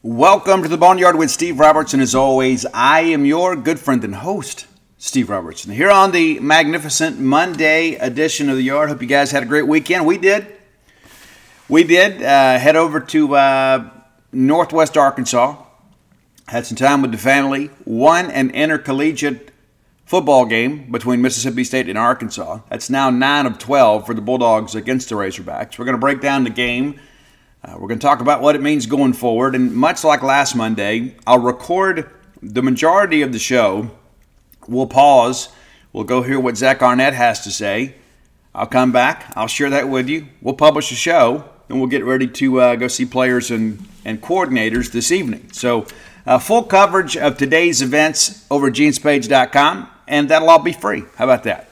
Welcome to the Boneyard with Steve Robertson. As always, I am your good friend and host, Steve Robertson. Here on the magnificent Monday edition of the Yard. Hope you guys had a great weekend. We did. Head over to Northwest Arkansas. Had some time with the family. Won an intercollegiate football game between Mississippi State and Arkansas. That's now 9 of 12 for the Bulldogs against the Razorbacks. We're going to break down the game. We're going to talk about what it means going forward. And much like last Monday, I'll record the majority of the show. We'll pause. We'll go hear what Zach Arnett has to say. I'll come back. I'll share that with you. We'll publish a show, and we'll get ready to go see players and coordinators this evening. So full coverage of today's events over at genespage.com, and that'll all be free. How about that?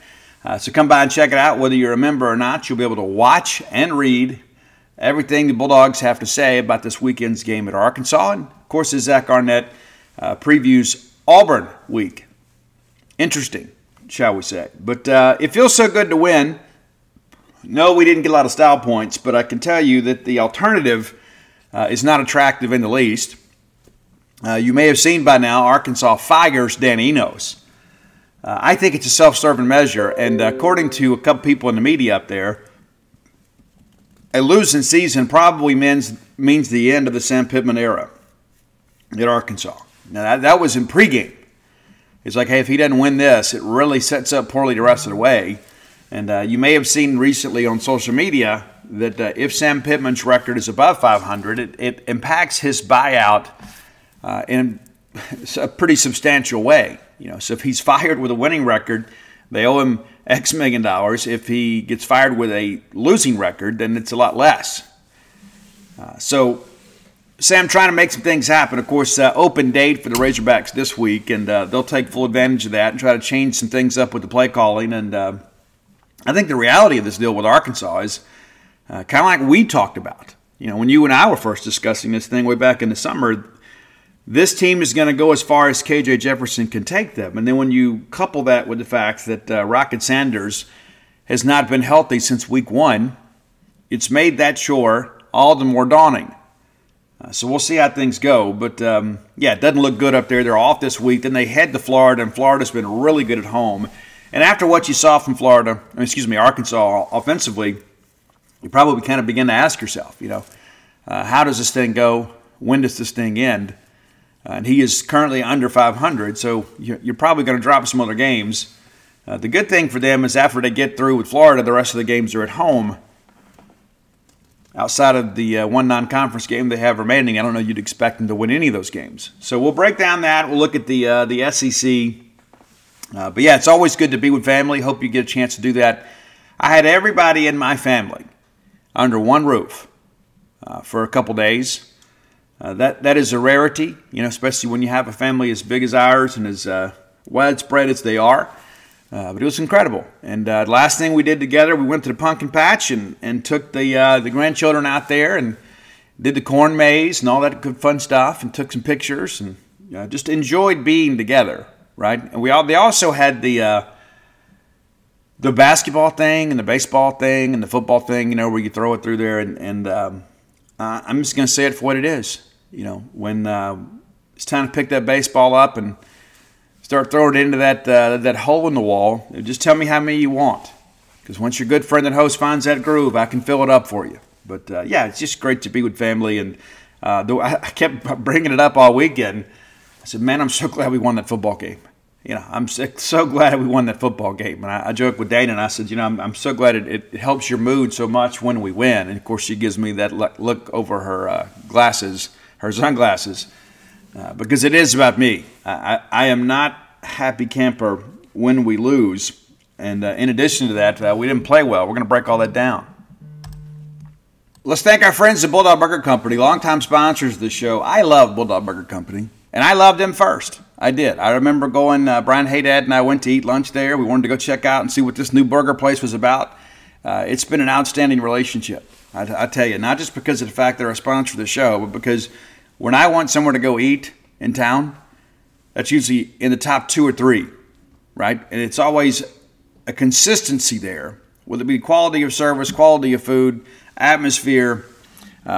So come by and check it out. Whether you're a member or not, you'll be able to watch and read everything the Bulldogs have to say about this weekend's game at Arkansas. And, of course, as Zach Arnett previews Auburn week. Interesting, shall we say. But it feels so good to win. No, we didn't get a lot of style points, but I can tell you that the alternative is not attractive in the least. You may have seen by now Arkansas fires Dan Enos. I think it's a self-serving measure, and according to a couple people in the media up there, a losing season probably means the end of the Sam Pittman era at Arkansas. Now, that was in pregame. It's like, hey, if he doesn't win this, it really sets up poorly the rest of the way. And you may have seen recently on social media that if Sam Pittman's record is above 500, it impacts his buyout in a pretty substantial way. So if he's fired with a winning record, they owe him X million dollars. If he gets fired with a losing record, then it's a lot less. So Sam trying to make some things happen. Of course, open date for the Razorbacks this week, and they'll take full advantage of that and try to change some things up with the play calling. And I think the reality of this deal with Arkansas is kind of like we talked about. When you and I were first discussing this thing way back in the summer, this team is going to go as far as KJ Jefferson can take them. And then when you couple that with the fact that Rocket Sanders has not been healthy since week 1, it's made that chore all the more daunting. So we'll see how things go. But, it doesn't look good up there. They're off this week. Then they head to Florida, and Florida's been really good at home. And after what you saw from Arkansas offensively, you probably kind of begin to ask yourself, how does this thing go? When does this thing end? And he is currently under 500, so you're probably going to drop some other games. The good thing for them is after they get through with Florida, the rest of the games are at home. Outside of the one non-conference game they have remaining, I don't know you'd expect them to win any of those games. So we'll break down that. We'll look at the SEC. But it's always good to be with family. Hope you get a chance to do that. I had everybody in my family under one roof for a couple days. That is a rarity, especially when you have a family as big as ours and as widespread as they are. But it was incredible. And the last thing we did together, we went to the pumpkin patch and took the grandchildren out there and did the corn maze and all that good fun stuff and took some pictures and just enjoyed being together, right? And they also had the basketball thing and the baseball thing and the football thing, where you throw it through there. And I'm just going to say it for what it is. When it's time to pick that baseball up and start throwing it into that hole in the wall, just tell me how many you want. Because once your good friend and host finds that groove, I can fill it up for you. But, it's just great to be with family. And I kept bringing it up all weekend. I said, man, I'm so glad we won that football game. I'm so glad we won that football game. And I joked with Dana, and I said, I'm so glad it helps your mood so much when we win. And, of course, she gives me that look over her her sunglasses, because it is about me. I am not a happy camper when we lose. And in addition to that, we didn't play well. We're going to break all that down. Let's thank our friends at Bulldog Burger Company, longtime sponsors of the show. I love Bulldog Burger Company, and I loved them first. I did. I remember going, Brian Haydad and I went to eat lunch there. We wanted to go check out and see what this new burger place was about. It's been an outstanding relationship. I tell you, not just because of the fact they're a sponsor of the show, but because when I want somewhere to go eat in town, that's usually in the top 2 or 3, right? And it's always a consistency there, whether it be quality of service, quality of food, atmosphere,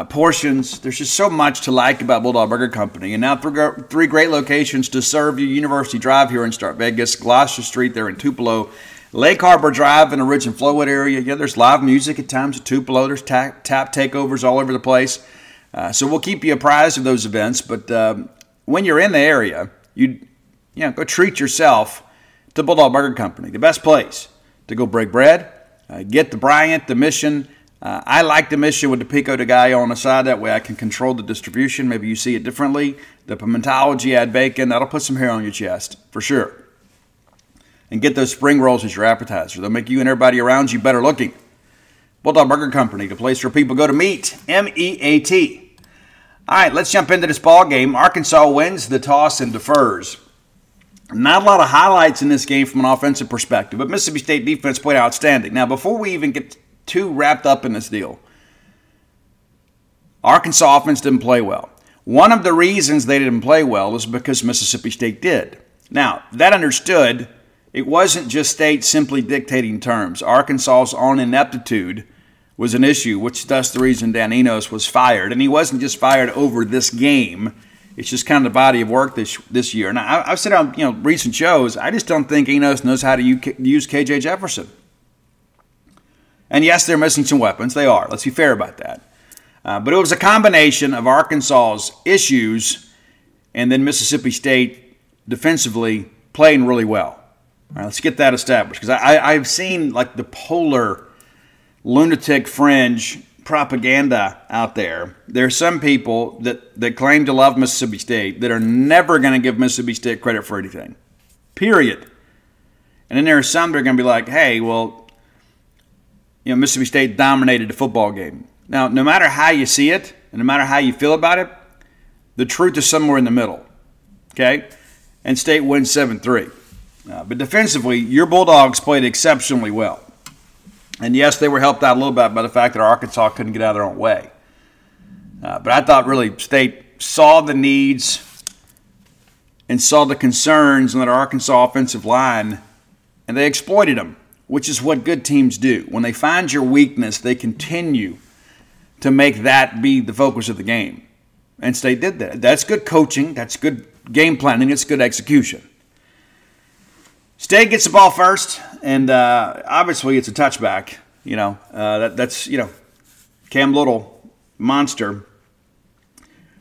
portions. There's just so much to like about Bulldog Burger Company. And now three great locations to serve you. University Drive here in Start Vegas, Gloucester Street there in Tupelo, Lake Harbor Drive in the Ridge and Flowood area. Yeah, there's live music at times at Tupelo. There's tap takeovers all over the place. So we'll keep you apprised of those events. But when you're in the area, go treat yourself to Bulldog Burger Company, the best place to go break bread, get the Bryant, the Mission. I like the Mission with the pico de gallo on the side. That way I can control the distribution. Maybe you see it differently. The pimentology, add bacon. That'll put some hair on your chest, for sure. And get those spring rolls as your appetizer. They'll make you and everybody around you better looking. Bulldog Burger Company, the place where people go to meet. M-E-A-T. All right, let's jump into this ball game. Arkansas wins the toss and defers. Not a lot of highlights in this game from an offensive perspective, but Mississippi State defense played outstanding. Now, before we even get too wrapped up in this deal, Arkansas offense didn't play well. One of the reasons they didn't play well is because Mississippi State did. Now, that understood, it wasn't just State simply dictating terms. Arkansas's own ineptitude was an issue, which thus the reason Dan Enos was fired. And he wasn't just fired over this game. It's just kind of the body of work this year. And I've said on recent shows, I just don't think Enos knows how to use KJ Jefferson. And yes, they're missing some weapons. They are. Let's be fair about that. But it was a combination of Arkansas's issues and then Mississippi State defensively playing really well. All right, let's get that established, because I've seen like the polar lunatic fringe propaganda out there. There are some people that claim to love Mississippi State that are never going to give Mississippi State credit for anything, period. And then there are some that are going to be like, hey, well, Mississippi State dominated the football game. Now, no matter how you see it and no matter how you feel about it, the truth is somewhere in the middle, okay? And State wins 7-3. But defensively, your Bulldogs played exceptionally well. And yes, they were helped out a little bit by the fact that Arkansas couldn't get out of their own way. But I thought really State saw the needs and saw the concerns in that Arkansas offensive line, and they exploited them, which is what good teams do. When they find your weakness, they continue to make that be the focus of the game. And State did that. That's good coaching. That's good game planning. It's good execution. State gets the ball first, and obviously it's a touchback. That's Cam Little, monster.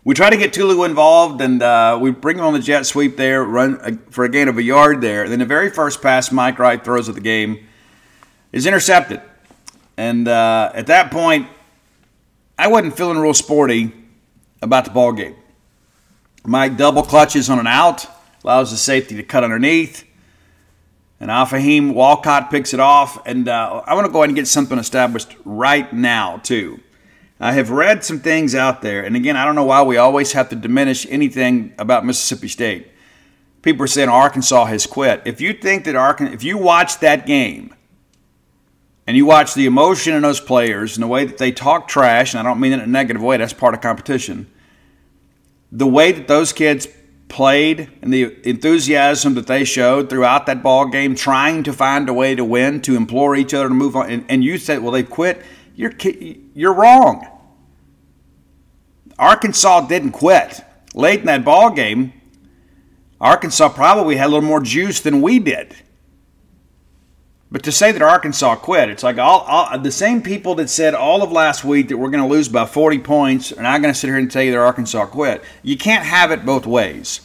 We try to get Tulu involved, and we bring him on the jet sweep there, run for a gain of a yard there. And then the very first pass Mike Wright throws of the game is intercepted. And at that point, I wasn't feeling real sporty about the ball game. Mike double clutches on an out, allows the safety to cut underneath. And Al-Fahim Walcott picks it off. And I want to go ahead and get something established right now, too. I have read some things out there. And again, I don't know why we always have to diminish anything about Mississippi State. People are saying Arkansas has quit. If you think that if you watch that game and you watch the emotion in those players and the way that they talk trash, and I don't mean it in a negative way, that's part of competition. The way that those kids played and the enthusiasm that they showed throughout that ball game, trying to find a way to win, to implore each other to move on, and you said, well, they quit. You're wrong. Arkansas didn't quit. Late in that ball game, Arkansas probably had a little more juice than we did. But to say that Arkansas quit, it's like the same people that said all of last week that we're going to lose by 40 points are not going to sit here and tell you that Arkansas quit. You can't have it both ways.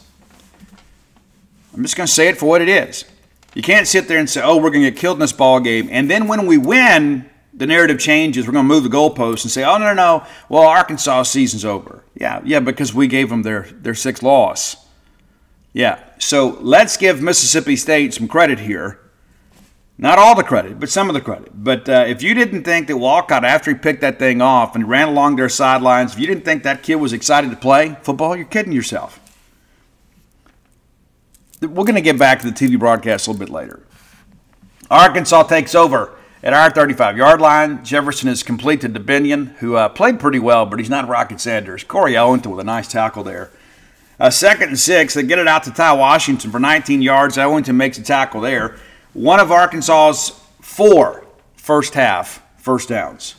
I'm just going to say it for what it is. You can't sit there and say, oh, we're going to get killed in this ball game, and then when we win, the narrative changes. We're going to move the goalposts and say, oh, no, well, Arkansas season's over. Yeah, because we gave them their sixth loss. Yeah, so let's give Mississippi State some credit here. Not all the credit, but some of the credit. But if you didn't think that Walcott, after he picked that thing off and ran along their sidelines, if you didn't think that kid was excited to play football, you're kidding yourself. We're going to get back to the TV broadcast a little bit later. Arkansas takes over at our 35-yard line. Jefferson is completed to Binion, who played pretty well, but he's not Rocket Sanders. Corey Ellington with a nice tackle there. 2nd and 6. They get it out to Ty Washington for 19 yards. Ellington makes a tackle there. One of Arkansas's 4 first-half first downs.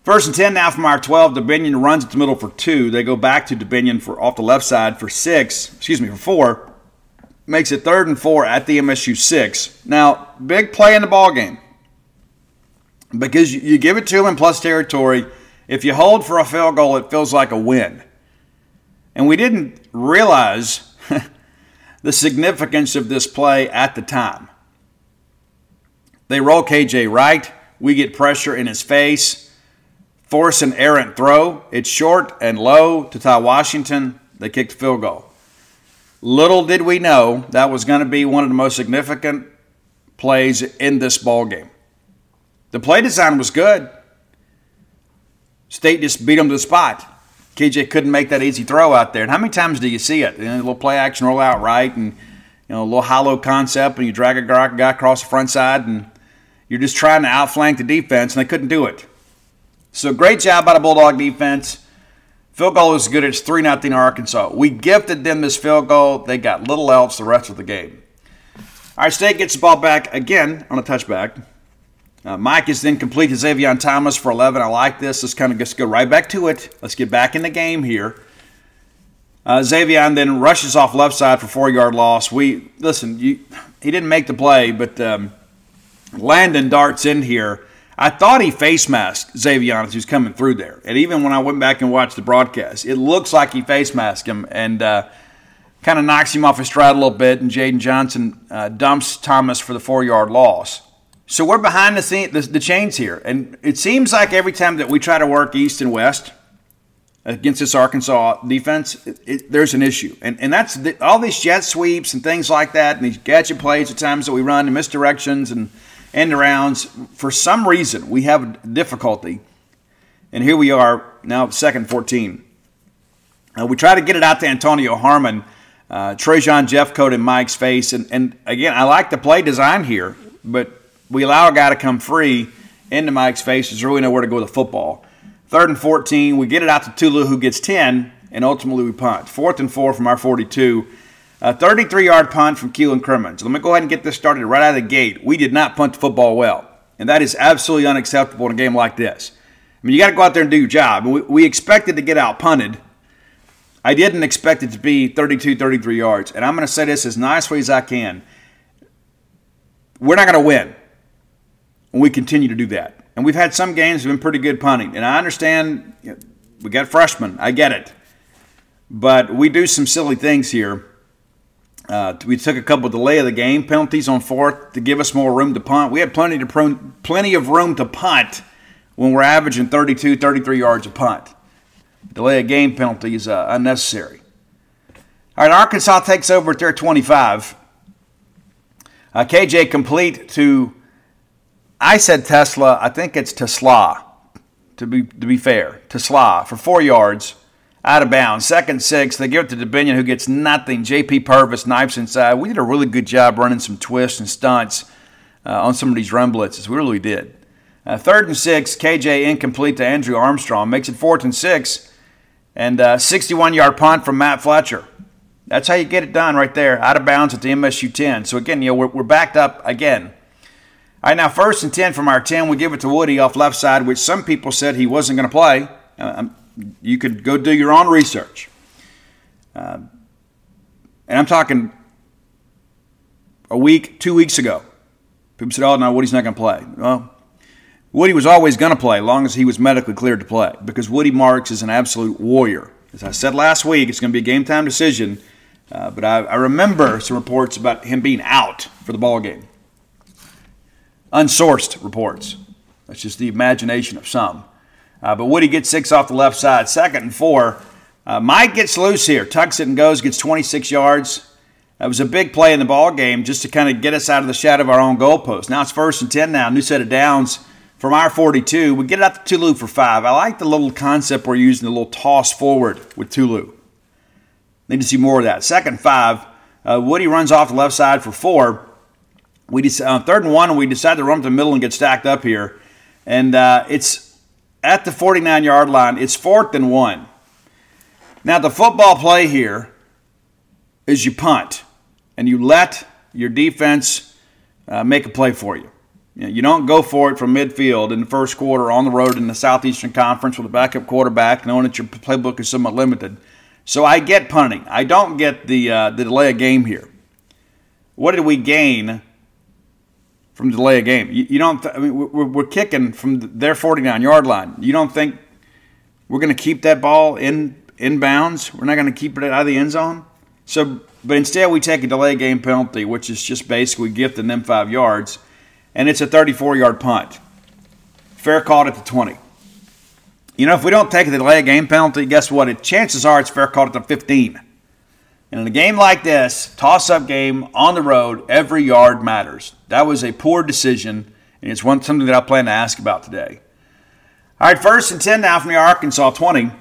First and 10 now from our 12. Dominion runs at the middle for 2. They go back to Dominion for off the left side for 4. Makes it 3rd and 4 at the MSU 6. Now, big play in the ball game because you give it to them in plus territory. If you hold for a field goal, it feels like a win. And we didn't realize the significance of this play at the time. They roll KJ right. We get pressure in his face. Force an errant throw. It's short and low to Ty Washington. They kicked the field goal. Little did we know that was going to be one of the most significant plays in this ball game. The play design was good. State just beat them to the spot. KJ couldn't make that easy throw out there. And how many times do you see it? A little play action roll out right, and a little hollow concept, and you drag a guy across the front side, and you're just trying to outflank the defense, and they couldn't do it. So great job by the Bulldog defense. Field goal is good. It's 3-0 Arkansas. We gifted them this field goal. They got little else the rest of the game. All right, State gets the ball back again on a touchback. Mike is then complete to Xavier Thomas for 11. I like this. Let's kind of just go right back to it. Let's get back in the game here. Xavier then rushes off left side for 4-yard loss. He didn't make the play, but Landon darts in here. I thought he face masked Xavier as he was coming through there. And even when I went back and watched the broadcast, it looks like he face masked him and kind of knocks him off his stride a little bit. And Jaden Johnson dumps Thomas for the 4-yard loss. So we're behind the chains here. And it seems like every time that we try to work east and west against this Arkansas defense, there's an issue. And that's all these jet sweeps and things like that, and these gadget plays at times that we run, and misdirections and end arounds. For some reason, we have difficulty. And here we are now, 2nd and 14. We try to get it out to Antonio Harmon, Trajan Jeffcoat in Mike's face. And again, I like the play design here, but we allow a guy to come free into Mike's face. There's really nowhere to go with the football. 3rd and 14, we get it out to Tulu, who gets 10, and ultimately we punt. 4th and 4 from our 42. A 33-yard punt from Keelan Crimmins. Let me go ahead and get this started right out of the gate. We did not punt the football well, and that is absolutely unacceptable in a game like this. I mean, you got to go out there and do your job. We expected to get out punted. I didn't expect it to be 32, 33 yards, and I'm going to say this as nicely as I can. We're not going to win when we continue to do that. And we've had some games that have been pretty good punting. And I understand we got freshmen. I get it. But we do some silly things here. We took a couple of delay of the game penalties on 4th to give us more room to punt. We had plenty of room to punt when we're averaging 32, 33 yards a punt. Delay of game penalty is unnecessary. All right, Arkansas takes over at their 25. KJ complete to, I said Tesla. I think it's Tesla, to be fair. Tesla for 4 yards out of bounds. 2nd and 6. They give it to Dominion, who gets nothing. J.P. Purvis knifes inside. We did a really good job running some twists and stunts on some of these run blitzes. We really did. 3rd and 6. KJ incomplete to Andrew Armstrong. Makes it 4th and 6. And 61-yard punt from Matt Fletcher. That's how you get it done right there. Out of bounds at the MSU 10. So, again, we're backed up again. All right, now 1st and 10 from our 10. We give it to Woody off left side, which some people said he wasn't going to play. You could go do your own research. And I'm talking a week, 2 weeks ago. People said, oh, no, Woody's not going to play. Well, Woody was always going to play as long as he was medically cleared to play, because Woody Marks is an absolute warrior. As I said last week, it's going to be a game-time decision. But I remember some reports about him being out for the ball game. Unsourced reports. That's just the imagination of some. But Woody gets 6 off the left side. 2nd and 4. Mike gets loose here. Tucks it and goes. Gets 26 yards. That was a big play in the ball game just to kind of get us out of the shadow of our own goalpost. Now it's 1st and 10 now. New set of downs from our 42. We get it out to Tulu for 5. I like the little concept we're using, the little toss forward with Tulu. Need to see more of that. 2nd and 5. Woody runs off the left side for 4. 3rd and 1, and we decide to run to the middle and get stacked up here. And it's at the 49-yard line. It's 4th and 1. Now, the football play here is you punt, and you let your defense make a play for you. You don't go for it from midfield in the first quarter on the road in the Southeastern Conference with a backup quarterback, knowing that your playbook is somewhat limited. So I get punting. I don't get the delay of game here. What did we gain from delay of game? You don't. I mean, we're kicking from their 49-yard line. You don't think we're going to keep that ball in bounds? We're not going to keep it out of the end zone? So, but instead we take a delay of game penalty, which is just basically gifting them 5 yards, and it's a 34-yard punt. Fair caught at the 20. If we don't take the delay of game penalty, guess what? Chances are it's fair caught at the 15. And in a game like this, toss-up game on the road, every yard matters. That was a poor decision, and it's something that I plan to ask about today. All right, 1st and 10 now from the Arkansas 20.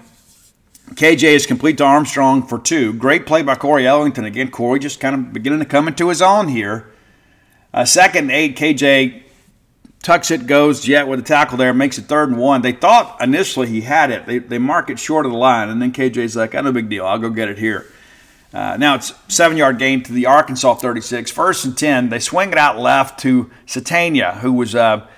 KJ is complete to Armstrong for 2. Great play by Corey Ellington. Again, Corey just kind of beginning to come into his own here. 2nd and 8, KJ tucks it, goes jet with a tackle there, makes it 3rd and 1. They thought initially he had it. They mark it short of the line, and then KJ's like, no big deal. I'll go get it here. Now it's 7-yard gain to the Arkansas 36. 1st and 10. They swing it out left to Satania, who was a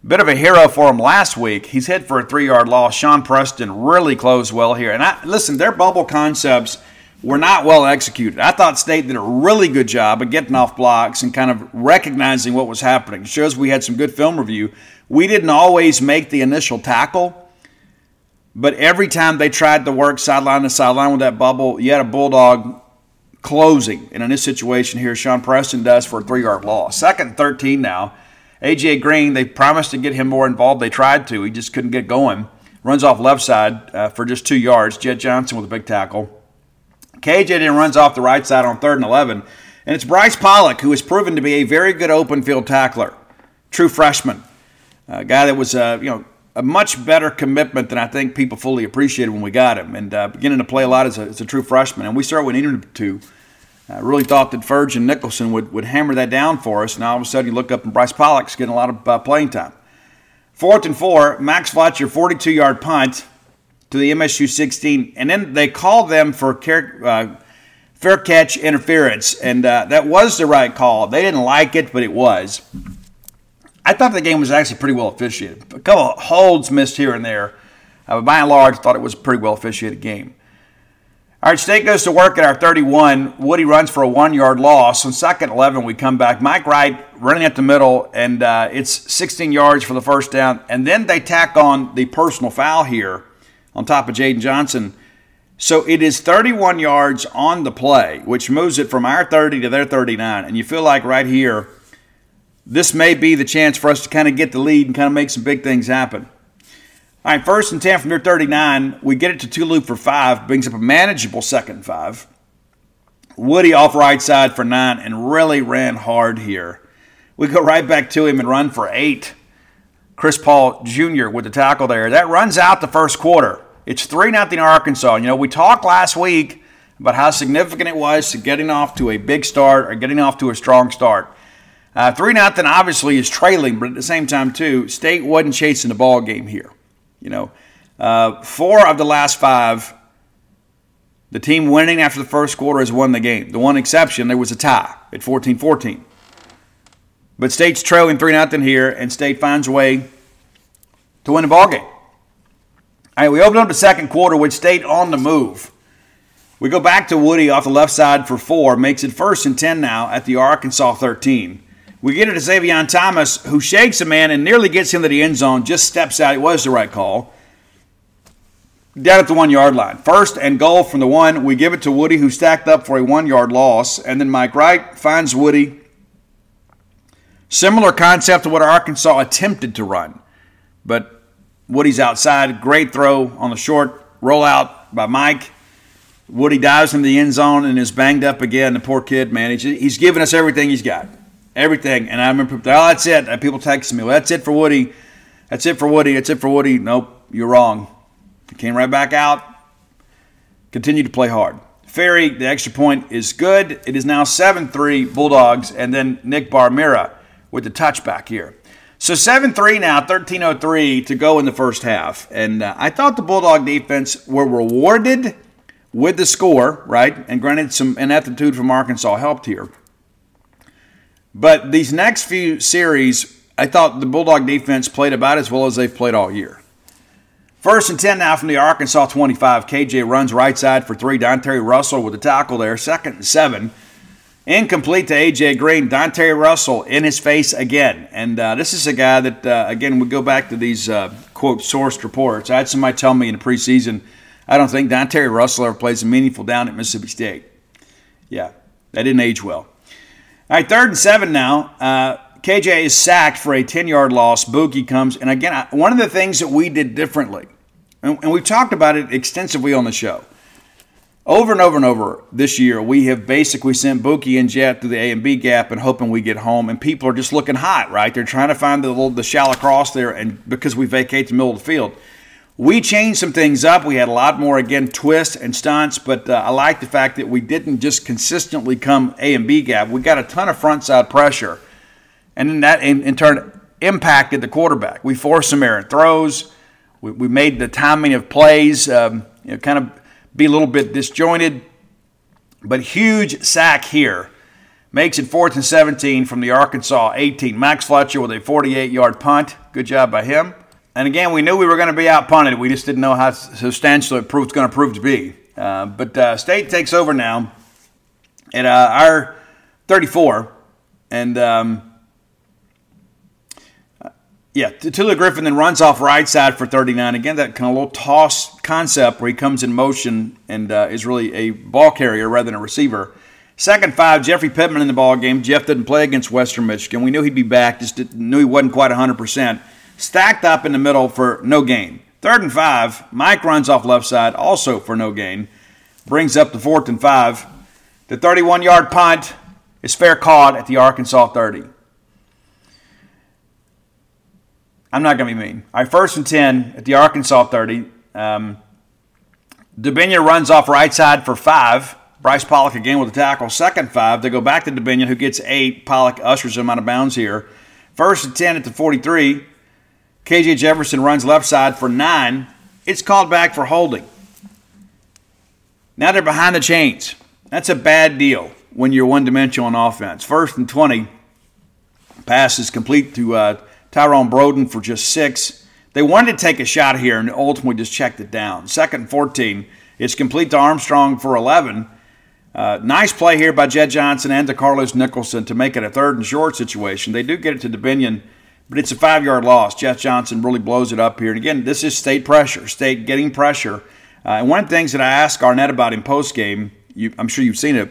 bit of a hero for him last week. He's hit for a 3-yard loss. Sean Preston really closed well here. And listen, their bubble concepts were not well executed. I thought State did a really good job of getting off blocks and kind of recognizing what was happening. It shows we had some good film review. We didn't always make the initial tackle, but every time they tried to work sideline to sideline with that bubble, you had a Bulldog closing. And in this situation here, Sean Preston does for a 3-yard loss. 2nd and 13 now. A.J. Green, they promised to get him more involved. They tried to. He just couldn't get going. Runs off left side for just 2 yards. Jet Johnson with a big tackle. KJ then runs off the right side on 3rd and 11. And it's Bryce Pollock, who has proven to be a very good open field tackler. True freshman. A guy that was a much better commitment than I think people fully appreciated when we got him. And beginning to play a lot as a true freshman. And we certainly needed him to. I really thought that Ferg and Nicholson would hammer that down for us. Now all of a sudden you look up and Bryce Pollock's getting a lot of playing time. 4th and 4, Max Fletcher, 42-yard punt to the MSU 16. And then they called them for fair catch interference. And that was the right call. They didn't like it, but it was. I thought the game was actually pretty well officiated. A couple of holds missed here and there. But by and large, I thought it was a pretty well officiated game. All right, State goes to work at our 31. Woody runs for a 1-yard loss. On 2nd and 11, we come back. Mike Wright running at the middle, and it's 16 yards for the first down. And then they tack on the personal foul here on top of Jaden Johnson. So it is 31 yards on the play, which moves it from our 30 to their 39. And you feel like right here, this may be the chance for us to kind of get the lead and kind of make some big things happen. All right, 1st and 10 from their 39. We get it to Tulu for 5. Brings up a manageable 2nd and 5. Woody off right side for 9 and really ran hard here. We go right back to him and run for 8. Chris Paul Jr. with the tackle there. That runs out the first quarter. It's 3-0 Arkansas. We talked last week about how significant it was to getting off to a big start or getting off to a strong start. 3-0 obviously is trailing, but at the same time, too, State wasn't chasing the ball game here. 4 of the last 5, the team winning after the first quarter has won the game. The one exception, there was a tie at 14-14. But State's trailing 3-0 here, and State finds a way to win the ball game. All right, we open up the second quarter with State on the move. We go back to Woody off the left side for 4, makes it 1st and 10 now at the Arkansas 13. We get it to Xavion Thomas, who shakes a man and nearly gets into the end zone, just steps out. It was the right call. Down at the 1-yard line. 1st and goal from the 1. We give it to Woody, who stacked up for a 1-yard loss. And then Mike Wright finds Woody. Similar concept to what Arkansas attempted to run. But Woody's outside. Great throw on the short rollout by Mike. Woody dives into the end zone and is banged up again. The poor kid, man, he's giving us everything he's got. Everything. And I remember, that's it. People texting me, well, that's it for Woody. That's it for Woody. That's it for Woody. Nope, you're wrong. He came right back out. Continued to play hard. Ferry, the extra point is good. It is now 7-3 Bulldogs, and then Nick Barmira with the touchback here. So 7-3 now, 13:03 to go in the first half. And I thought the Bulldog defense were rewarded with the score, right? And granted, some ineptitude from Arkansas helped here. But these next few series, I thought the Bulldog defense played about as well as they've played all year. 1st and 10 now from the Arkansas 25. KJ runs right side for 3. Dontae Russell with the tackle there. 2nd and 7. Incomplete to A.J. Green. Dontae Russell in his face again. And this is a guy that, again, we go back to these, quote, sourced reports. I had somebody tell me in the preseason, I don't think Dontae Russell ever plays a meaningful down at Mississippi State. Yeah, that didn't age well. All right, 3rd and 7 now. KJ is sacked for a 10-yard loss. Buki comes. And, again, one of the things that we did differently, and we've talked about it extensively on the show, over and over and over this year, we have basically sent Buki and Jet through the A and B gap and hoping we get home. And people are just looking hot, right? They're trying to find the shallow cross there, and because we vacate the middle of the field. We changed some things up. We had a lot more, again, twists and stunts, but I like the fact that we didn't just consistently come A and B gap. We got a ton of front side pressure, and then that in turn impacted the quarterback. We forced some errant throws. We made the timing of plays kind of be a little bit disjointed, but huge sack here. Makes it 4th and 17 from the Arkansas 18. Max Fletcher with a 48-yard punt. Good job by him. And again, we knew we were going to be out-punted. We just didn't know how substantial it was going to prove to be. But State takes over now at our 34. And, Tula Griffin then runs off right side for 39. Again, that kind of little toss concept where he comes in motion and is really a ball carrier rather than a receiver. 2nd and 5, Jeffrey Pittman in the ball game. Jeff didn't play against Western Michigan. We knew he'd be back, just knew he wasn't quite 100%. Stacked up in the middle for no gain. 3rd and 5, Mike runs off left side, also for no gain. Brings up the 4th and 5. The 31-yard punt is fair caught at the Arkansas 30. I'm not going to be mean. All right, 1st and 10 at the Arkansas 30. Dubinion runs off right side for 5. Bryce Pollock again with the tackle. 2nd 5. They go back to Dubinion, who gets 8. Pollock ushers him out of bounds here. 1st and 10 at the 43. KJ Jefferson runs left side for 9. It's called back for holding. Now they're behind the chains. That's a bad deal when you're one-dimensional on offense. 1st and 20. Pass is complete to Tyrone Broden for just 6. They wanted to take a shot here and ultimately just checked it down. 2nd and 14. It's complete to Armstrong for 11. Nice play here by Jed Johnson and to Carlos Nicholson to make it a 3rd and short situation. They do get it to Dubinion, but it's a 5-yard loss. Jed Johnson really blows it up here. And again, this is State pressure, State getting pressure. And one of the things that I asked Arnett about in postgame, I'm sure you've seen it,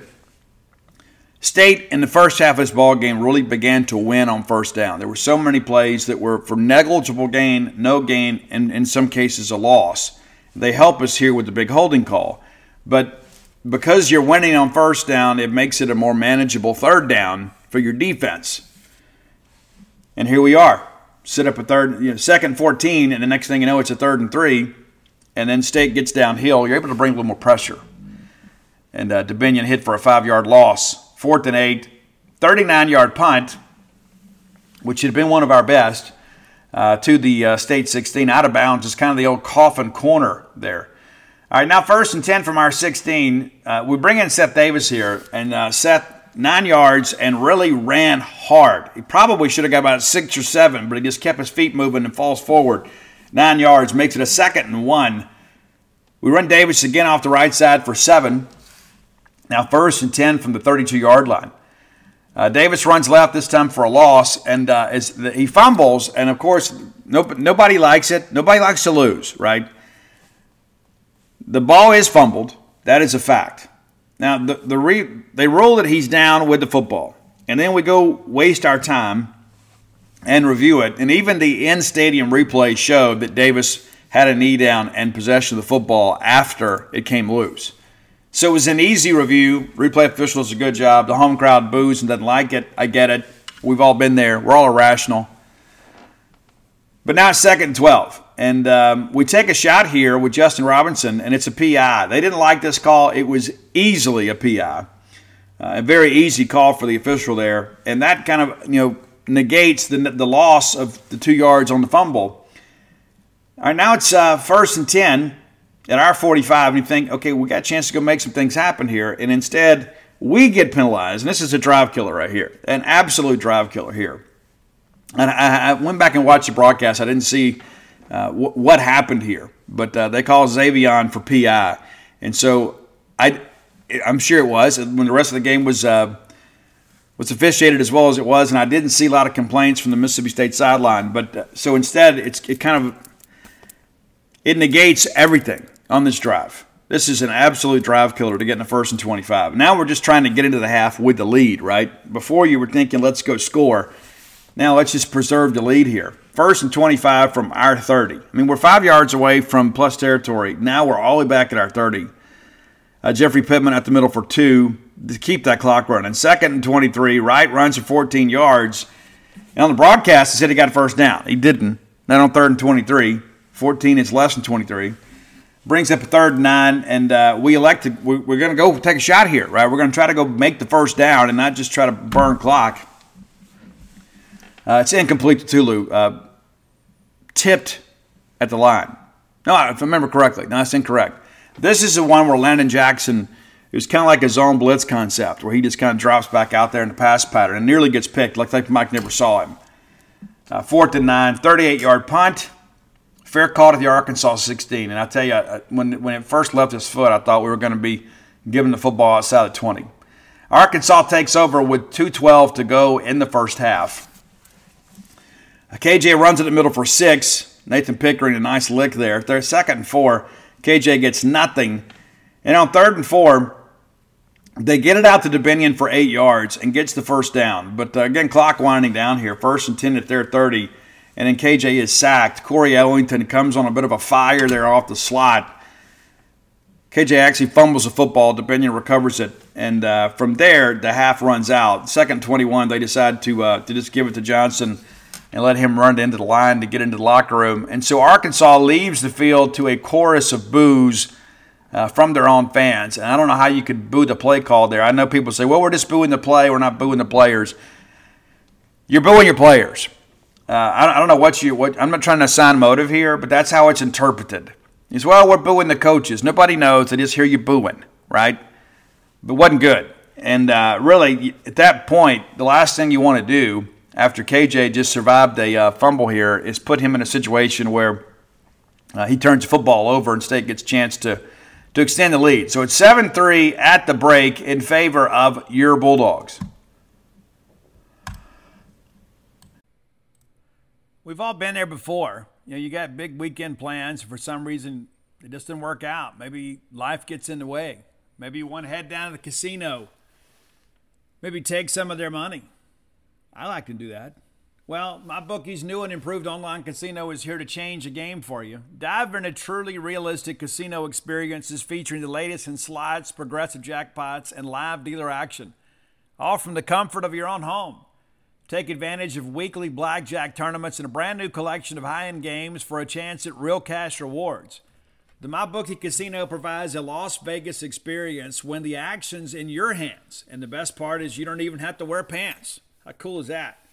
State in the first half of this ball game really began to win on 1st down. There were so many plays that were for negligible gain, no gain, and in some cases a loss. They help us here with the big holding call. But because you're winning on 1st down, it makes it a more manageable 3rd down for your defense. And here we are. Set up a 2nd and 14, and the next thing you know, it's a 3rd and 3. And then State gets downhill. You're able to bring a little more pressure. And Dubinion hit for a 5-yard loss. 4th and 8. 39-yard punt, which had been one of our best, to the State 16. Out of bounds is kind of the old coffin corner there. All right, now 1st and 10 from our 16. We bring in Seth Davis here. And Seth, 9 yards and really ran hard. He probably should have got about 6 or 7, but he just kept his feet moving and falls forward. 9 yards, makes it a 2nd and 1. We run Davis again off the right side for 7. Now 1st and 10 from the 32-yard line. Davis runs left this time for a loss, and he fumbles, and of course, nobody likes it. Nobody likes to lose, right? The ball is fumbled. That is a fact. Now, they rule that he's down with the football, and then we go waste our time and review it, and even the in-stadium replay showed that Davis had a knee down and possession of the football after it came loose. So it was an easy review. Replay official does a good job. The home crowd boos and doesn't like it. I get it. We've all been there. We're all irrational. But now it's 2nd and 12. And we take a shot here with Justin Robinson, and it's a PI. They didn't like this call. It was easily a PI. A very easy call for the official there. And that kind of, negates the loss of the 2 yards on the fumble. All right, now it's 1st and 10 at our 45. And you think, okay, we got a chance to go make some things happen here. And instead, we get penalized. And this is a drive killer right here. An absolute drive killer here. And I went back and watched the broadcast. I didn't see what happened here, but they called Xavion for PI. And so I'm sure it was when the rest of the game was officiated as well as it was, and I didn't see a lot of complaints from the Mississippi State sideline. But so instead, it negates everything on this drive. This is an absolute drive killer to get in the 1st and 25. Now we're just trying to get into the half with the lead, right? Before you were thinking, let's go score. Now let's just preserve the lead here. 1st and 25 from our 30. I mean, we're 5 yards away from plus territory. Now we're all the way back at our 30. Jeffrey Pittman at the middle for 2 to keep that clock running. 2nd and 23, Wright runs for 14 yards. And on the broadcast, he said he got a first down. He didn't. Then on 3rd and 23, 14 is less than 23. Brings up a 3rd and 9, and we're going to go take a shot here, right? We're going to try to go make the first down and not just try to burn clock. It's incomplete to Tulu. Tipped at the line. No, if I remember correctly. No, that's incorrect. This is the one where Landon Jackson, it was kind of like a zone blitz concept where he just kind of drops back out there in the pass pattern and nearly gets picked. Looks like Mike never saw him. 4th and 9, 38-yard punt. Fair call to the Arkansas 16. And I tell you, when it first left his foot, I thought we were going to be giving the football outside the 20. Arkansas takes over with 2:12 to go in the first half. KJ runs in the middle for 6. Nathan Pickering, a nice lick there. They're 2nd and 4. KJ gets nothing. And on 3rd and 4, they get it out to Dominion for 8 yards and gets the first down. But again, clock winding down here. 1st and 10 at their 30. And then KJ is sacked. Corey Ellington comes on a bit of a fire there off the slot. KJ actually fumbles the football. Dominion recovers it. And from there, the half runs out. 2nd and 21, they decide to just give it to Johnson and let him run into the line to get into the locker room. And so Arkansas leaves the field to a chorus of boos from their own fans. And I don't know how you could boo the play call there. I know people say, well, we're just booing the play. We're not booing the players. You're booing your players. I don't know what I'm not trying to assign motive here, but that's how it's interpreted. It's, well, we're booing the coaches. Nobody knows. They just hear you booing, right? But it wasn't good. And really, at that point, the last thing you want to do after KJ just survived a fumble here is put him in a situation where he turns the football over and State gets a chance to extend the lead. So it's 7-3 at the break in favor of your Bulldogs. We've all been there before. You got big weekend plans. For some reason, it just didn't work out. Maybe life gets in the way. Maybe you want to head down to the casino. Maybe take some of their money. I like to do that. Well, MyBookie's new and improved online casino is here to change the game for you. Dive into truly realistic casino experiences featuring the latest in slots, progressive jackpots, and live dealer action, all from the comfort of your own home. Take advantage of weekly blackjack tournaments and a brand new collection of high-end games for a chance at real cash rewards. The MyBookie Casino provides a Las Vegas experience when the action's in your hands. And the best part is you don't even have to wear pants. How cool is that?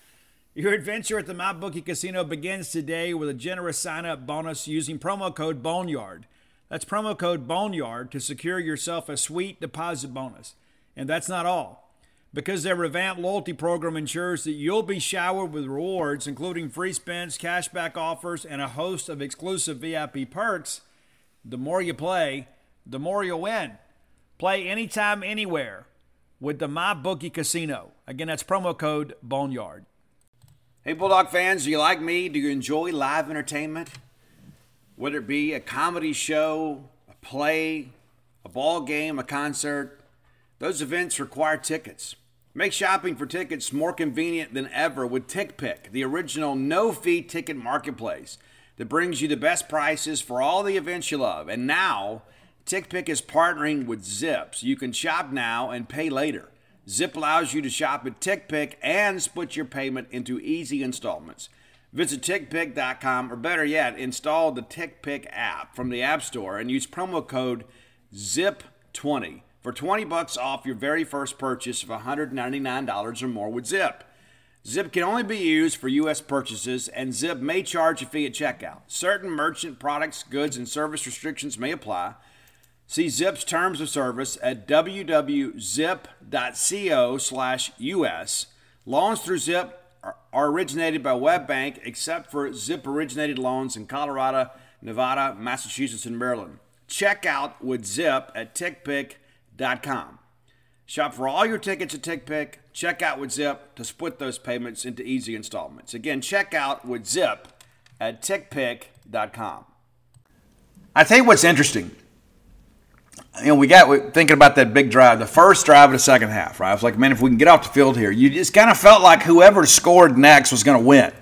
Your adventure at the MyBookie Casino begins today with a generous sign-up bonus using promo code Boneyard. That's promo code Boneyard to secure yourself a sweet deposit bonus. And that's not all. Because their revamped loyalty program ensures that you'll be showered with rewards, including free spins, cashback offers, and a host of exclusive VIP perks, the more you play, the more you'll win. Play anytime, anywhere with the MyBookie Casino. Again, that's promo code Boneyard. Hey, Bulldog fans, do you like me? Do you enjoy live entertainment? Whether it be a comedy show, a play, a ball game, a concert, those events require tickets. Make shopping for tickets more convenient than ever with TickPick, the original no-fee ticket marketplace that brings you the best prices for all the events you love. And now, TickPick is partnering with Zip, so you can shop now and pay later. Zip allows you to shop at TickPick and split your payment into easy installments. Visit TickPick.com, or better yet, install the TickPick app from the App Store and use promo code ZIP20 for $20 off your very first purchase of $199 or more with Zip. Zip can only be used for U.S. purchases, and Zip may charge a fee at checkout. Certain merchant products, goods, and service restrictions may apply. See Zip's terms of service at www.zip.co/US. Loans through Zip are originated by WebBank, except for Zip-originated loans in Colorado, Nevada, Massachusetts, and Maryland. Check out with Zip at tickpick.com. Shop for all your tickets at TickPick. Check out with Zip to split those payments into easy installments. Again, check out with Zip at tickpick.com. I tell you what's interesting. We're thinking about that big drive, the first drive of the second half, right? I was like, man, if we can get off the field here, you just kind of felt like whoever scored next was going to win.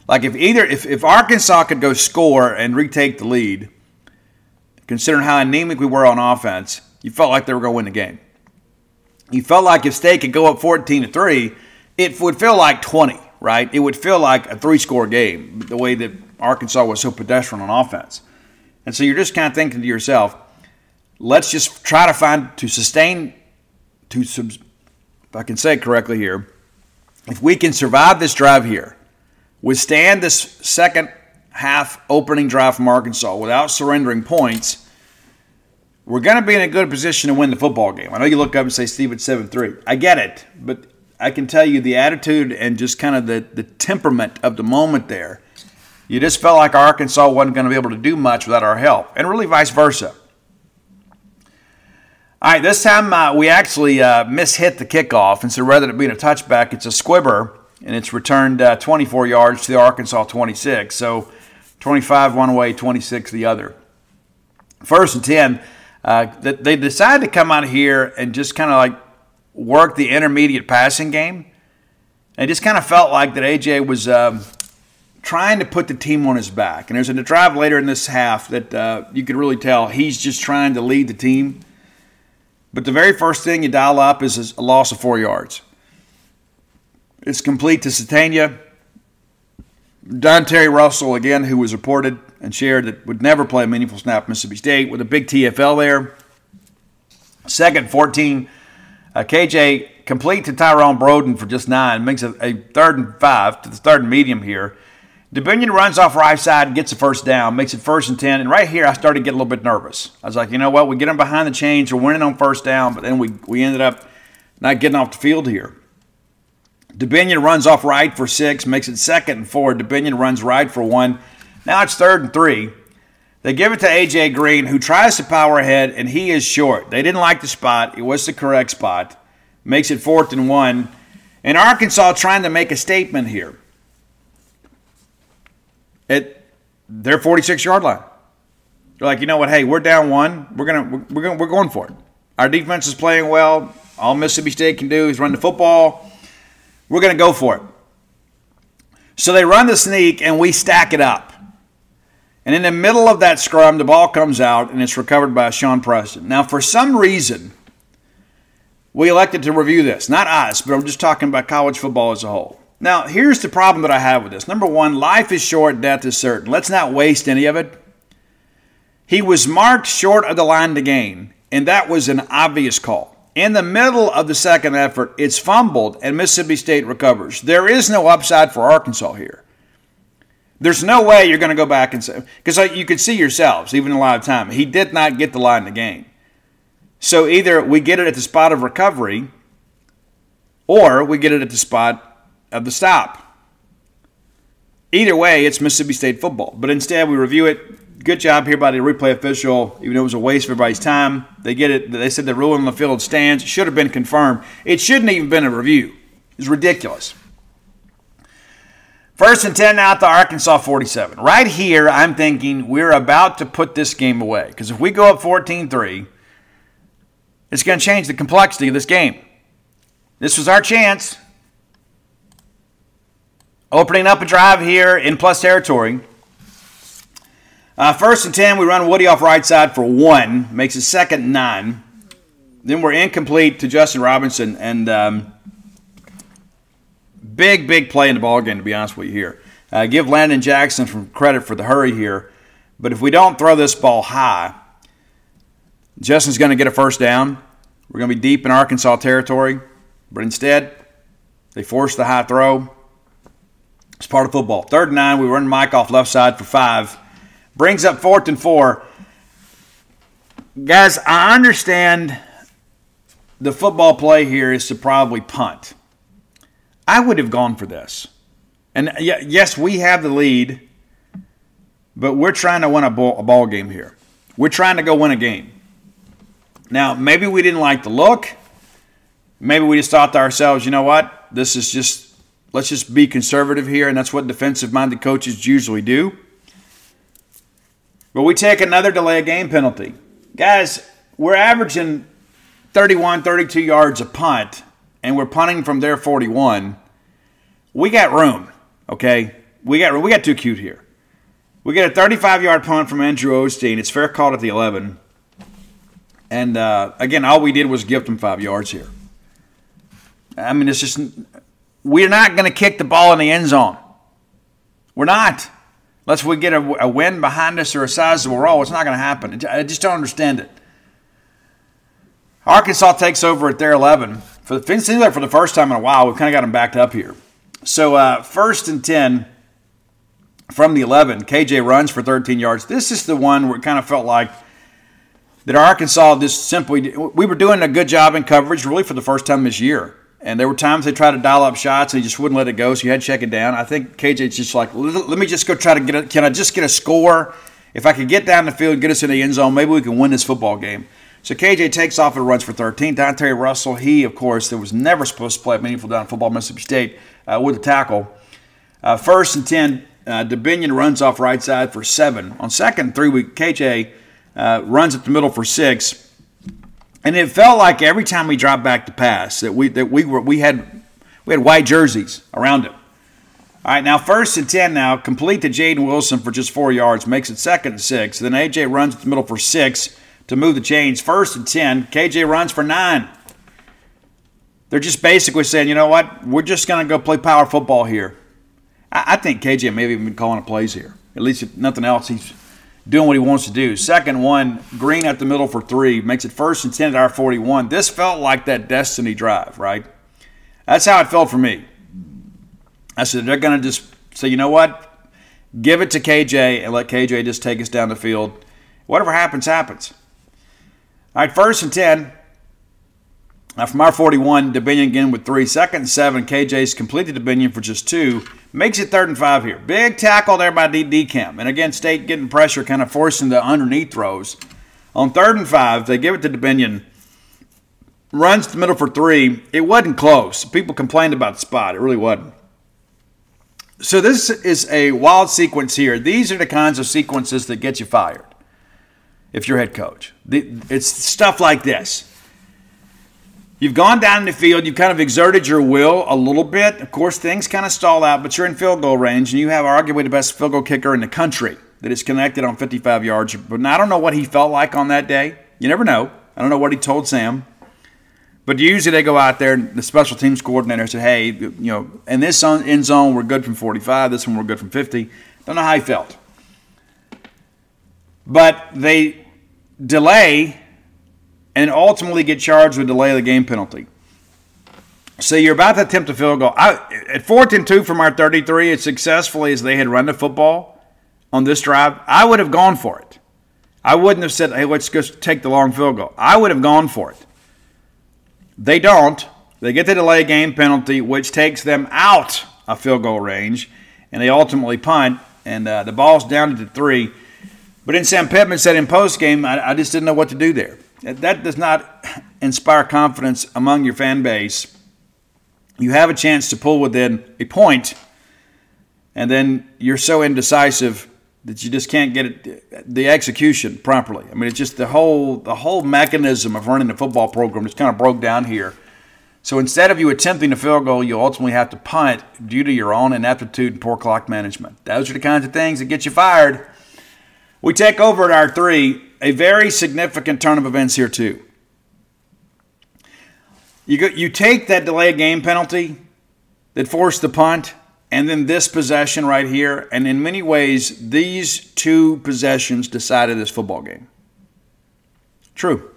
Like if Arkansas could go score and retake the lead, considering how anemic we were on offense, you felt like they were going to win the game. You felt like if State could go up 14-3, it would feel like 20, right? It would feel like a 3-score game, the way that Arkansas was so pedestrian on offense. And so you're just kind of thinking to yourself, let's just try to sustain, if I can say it correctly here, if we can survive this drive here, withstand this second half opening drive from Arkansas without surrendering points, we're going to be in a good position to win the football game. I know you look up and say, Steve, it's 7-3. I get it, but I can tell you the attitude and just kind of the temperament of the moment there, you just felt like Arkansas wasn't going to be able to do much without our help, and really vice versa. All right, this time we actually mishit the kickoff, and so rather than it being a touchback, it's a squibber, and it's returned 24 yards to the Arkansas 26. So 25 one way, 26 the other. 1st and 10, they decided to come out here and just kind of like work the intermediate passing game. And it just kind of felt like that AJ was trying to put the team on his back. And there's a drive later in this half that you could really tell he's just trying to lead the team. But the very first thing you dial up is a loss of 4 yards. It's complete to Satania. Terry Russell, again, who was reported and shared that would never play a meaningful snap at Mississippi State, with a big TFL there. 2nd 14. KJ complete to Tyrone Broden for just 9. Makes a 3rd and 5 to the 3rd and medium here. DeBinion runs off right side, gets a first down, makes it 1st and 10. And right here, I started to get a little bit nervous. I was like, you know what? We get them behind the chains. We're winning on first down, but then we ended up not getting off the field here. DeBinion runs off right for 6, makes it 2nd and 4. DeBinion runs right for 1. Now it's 3rd and 3. They give it to A.J. Green, who tries to power ahead, and he is short. They didn't like the spot. It was the correct spot. Makes it 4th and 1. And Arkansas trying to make a statement here at their 46-yard line. They're like, you know what? Hey, we're down 1. We're going for it. Our defense is playing well. All Mississippi State can do is run the football. We're going to go for it. So they run the sneak, and we stack it up. And in the middle of that scrum, the ball comes out, and it's recovered by Sean Preston. Now, for some reason, we elected to review this. Not us, but I'm just talking about college football as a whole. Now, here's the problem that I have with this. Number one, life is short, death is certain. Let's not waste any of it. He was marked short of the line to gain, and that was an obvious call. In the middle of the second effort, it's fumbled, and Mississippi State recovers. There is no upside for Arkansas here. There's no way you're going to go back and say, because you could see yourselves, even in a lot of time, he did not get the line to gain. So either we get it at the spot of recovery, or we get it at the spot of the stop. Either way, it's Mississippi State football. But instead, we review it. Good job here by the replay official, even though it was a waste of everybody's time. They get it. They said the ruling on the field stands. It should have been confirmed. It shouldn't even been a review. It's ridiculous. 1st and 10 now at the Arkansas 47. Right here, I'm thinking we're about to put this game away. Because if we go up 14-3, it's going to change the complexity of this game. This was our chance. Opening up a drive here in plus territory. 1st and 10, we run Woody off right side for 1. Makes it 2nd and 9. Then we're incomplete to Justin Robinson. And big play in the ballgame, to be honest with you here. Give Landon Jackson some credit for the hurry here. But if we don't throw this ball high, Justin's going to get a first down. We're going to be deep in Arkansas territory. But instead, they force the high throw. It's part of football. 3rd and 9, we run Mike off left side for 5. Brings up 4th and 4. Guys, I understand the football play here is to probably punt. I would have gone for this. And yes, we have the lead, but we're trying to win a ball game here. We're trying to go win a game. Now, maybe we didn't like the look. Maybe we just thought to ourselves, you know what? This is just, let's just be conservative here, and that's what defensive-minded coaches usually do. But we take another delay of game penalty. Guys, we're averaging 31, 32 yards a punt, and we're punting from their 41. We got room, okay? We got too cute here. We get a 35-yard punt from Andrew Osteen. It's fair caught at the 11. And, again, all we did was gift them 5 yards here. I mean, it's just – we're not going to kick the ball in the end zone. We're not. Unless we get a win behind us or a sizable roll, it's not going to happen. I just don't understand it. Arkansas takes over at their 11. It seems like for the first time in a while, we've kind of got them backed up here. So 1st and 10 from the 11. KJ runs for 13 yards. This is the one where it kind of felt like that Arkansas just simply – we were doing a good job in coverage really for the first time this year. And there were times they tried to dial up shots and he just wouldn't let it go, so you had to check it down. I think KJ's just like, let me just go try to get it. Can I just get a score? If I could get down the field and get us in the end zone, maybe we can win this football game. So KJ takes off and runs for 13. Dante Russell, he, of course, that was never supposed to play a meaningful down football at Mississippi State with a tackle. 1st and 10, DeBinion runs off right side for 7. On 2nd and 3, KJ runs up the middle for 6. And it felt like every time we dropped back to pass that we had white jerseys around him. All right, now 1st and 10 now, complete to Jaden Wilson for just 4 yards, makes it 2nd and 6. Then AJ runs at the middle for 6 to move the chains. 1st and 10, KJ runs for 9. They're just basically saying, you know what, we're just going to go play power football here. I think KJ may have even been calling plays here. At least if nothing else, he's doing what he wants to do. 2nd 1, Green at the middle for 3. Makes it 1st and 10 at our 41. This felt like that destiny drive, right? That's how it felt for me. I said, they're going to just say, you know what? Give it to KJ and let KJ just take us down the field. Whatever happens, happens. All right, 1st and 10. From our 41, DeBinion again with 3. 2nd and 7, KJ's completed DeBinion for just 2. Makes it 3rd and 5 here. Big tackle there by DeCamp. And again, State getting pressure, kind of forcing the underneath throws. On 3rd and 5, they give it to DeBinion. Runs to the middle for 3. It wasn't close. People complained about the spot. It really wasn't. So this is a wild sequence here. These are the kinds of sequences that get you fired if you're head coach. It's stuff like this. You've gone down in the field. You've kind of exerted your will a little bit. Of course, things kind of stall out, but you're in field goal range, and you have arguably the best field goal kicker in the country that is connected on 55 yards. But I don't know what he felt like on that day. You never know. I don't know what he told Sam. But usually they go out there, and the special teams coordinator said, hey, you know, in this end zone, we're good from 45. This one, we're good from 50. Don't know how he felt. But they delay and ultimately get charged with delay of the game penalty. So you're about to attempt a field goal. At 4th and 2 from our 33, as successfully as they had run the football on this drive, I would have gone for it. I wouldn't have said, hey, let's just take the long field goal. I would have gone for it. They don't. They get the delay game penalty, which takes them out of field goal range, and they ultimately punt, and the ball's down to 3. But then Sam Pittman said in postgame, I just didn't know what to do there. That does not inspire confidence among your fan base. You have a chance to pull within a point, and then you're so indecisive that you just can't get the execution properly. I mean, it's just the whole mechanism of running the football program just kind of broke down here. So instead of you attempting a field goal, you ultimately have to punt due to your own ineptitude and poor clock management. Those are the kinds of things that get you fired. We take over at our 3. A very significant turn of events here too. You take that delay game penalty that forced the punt, and then this possession right here, and in many ways, these 2 possessions decided this football game. True.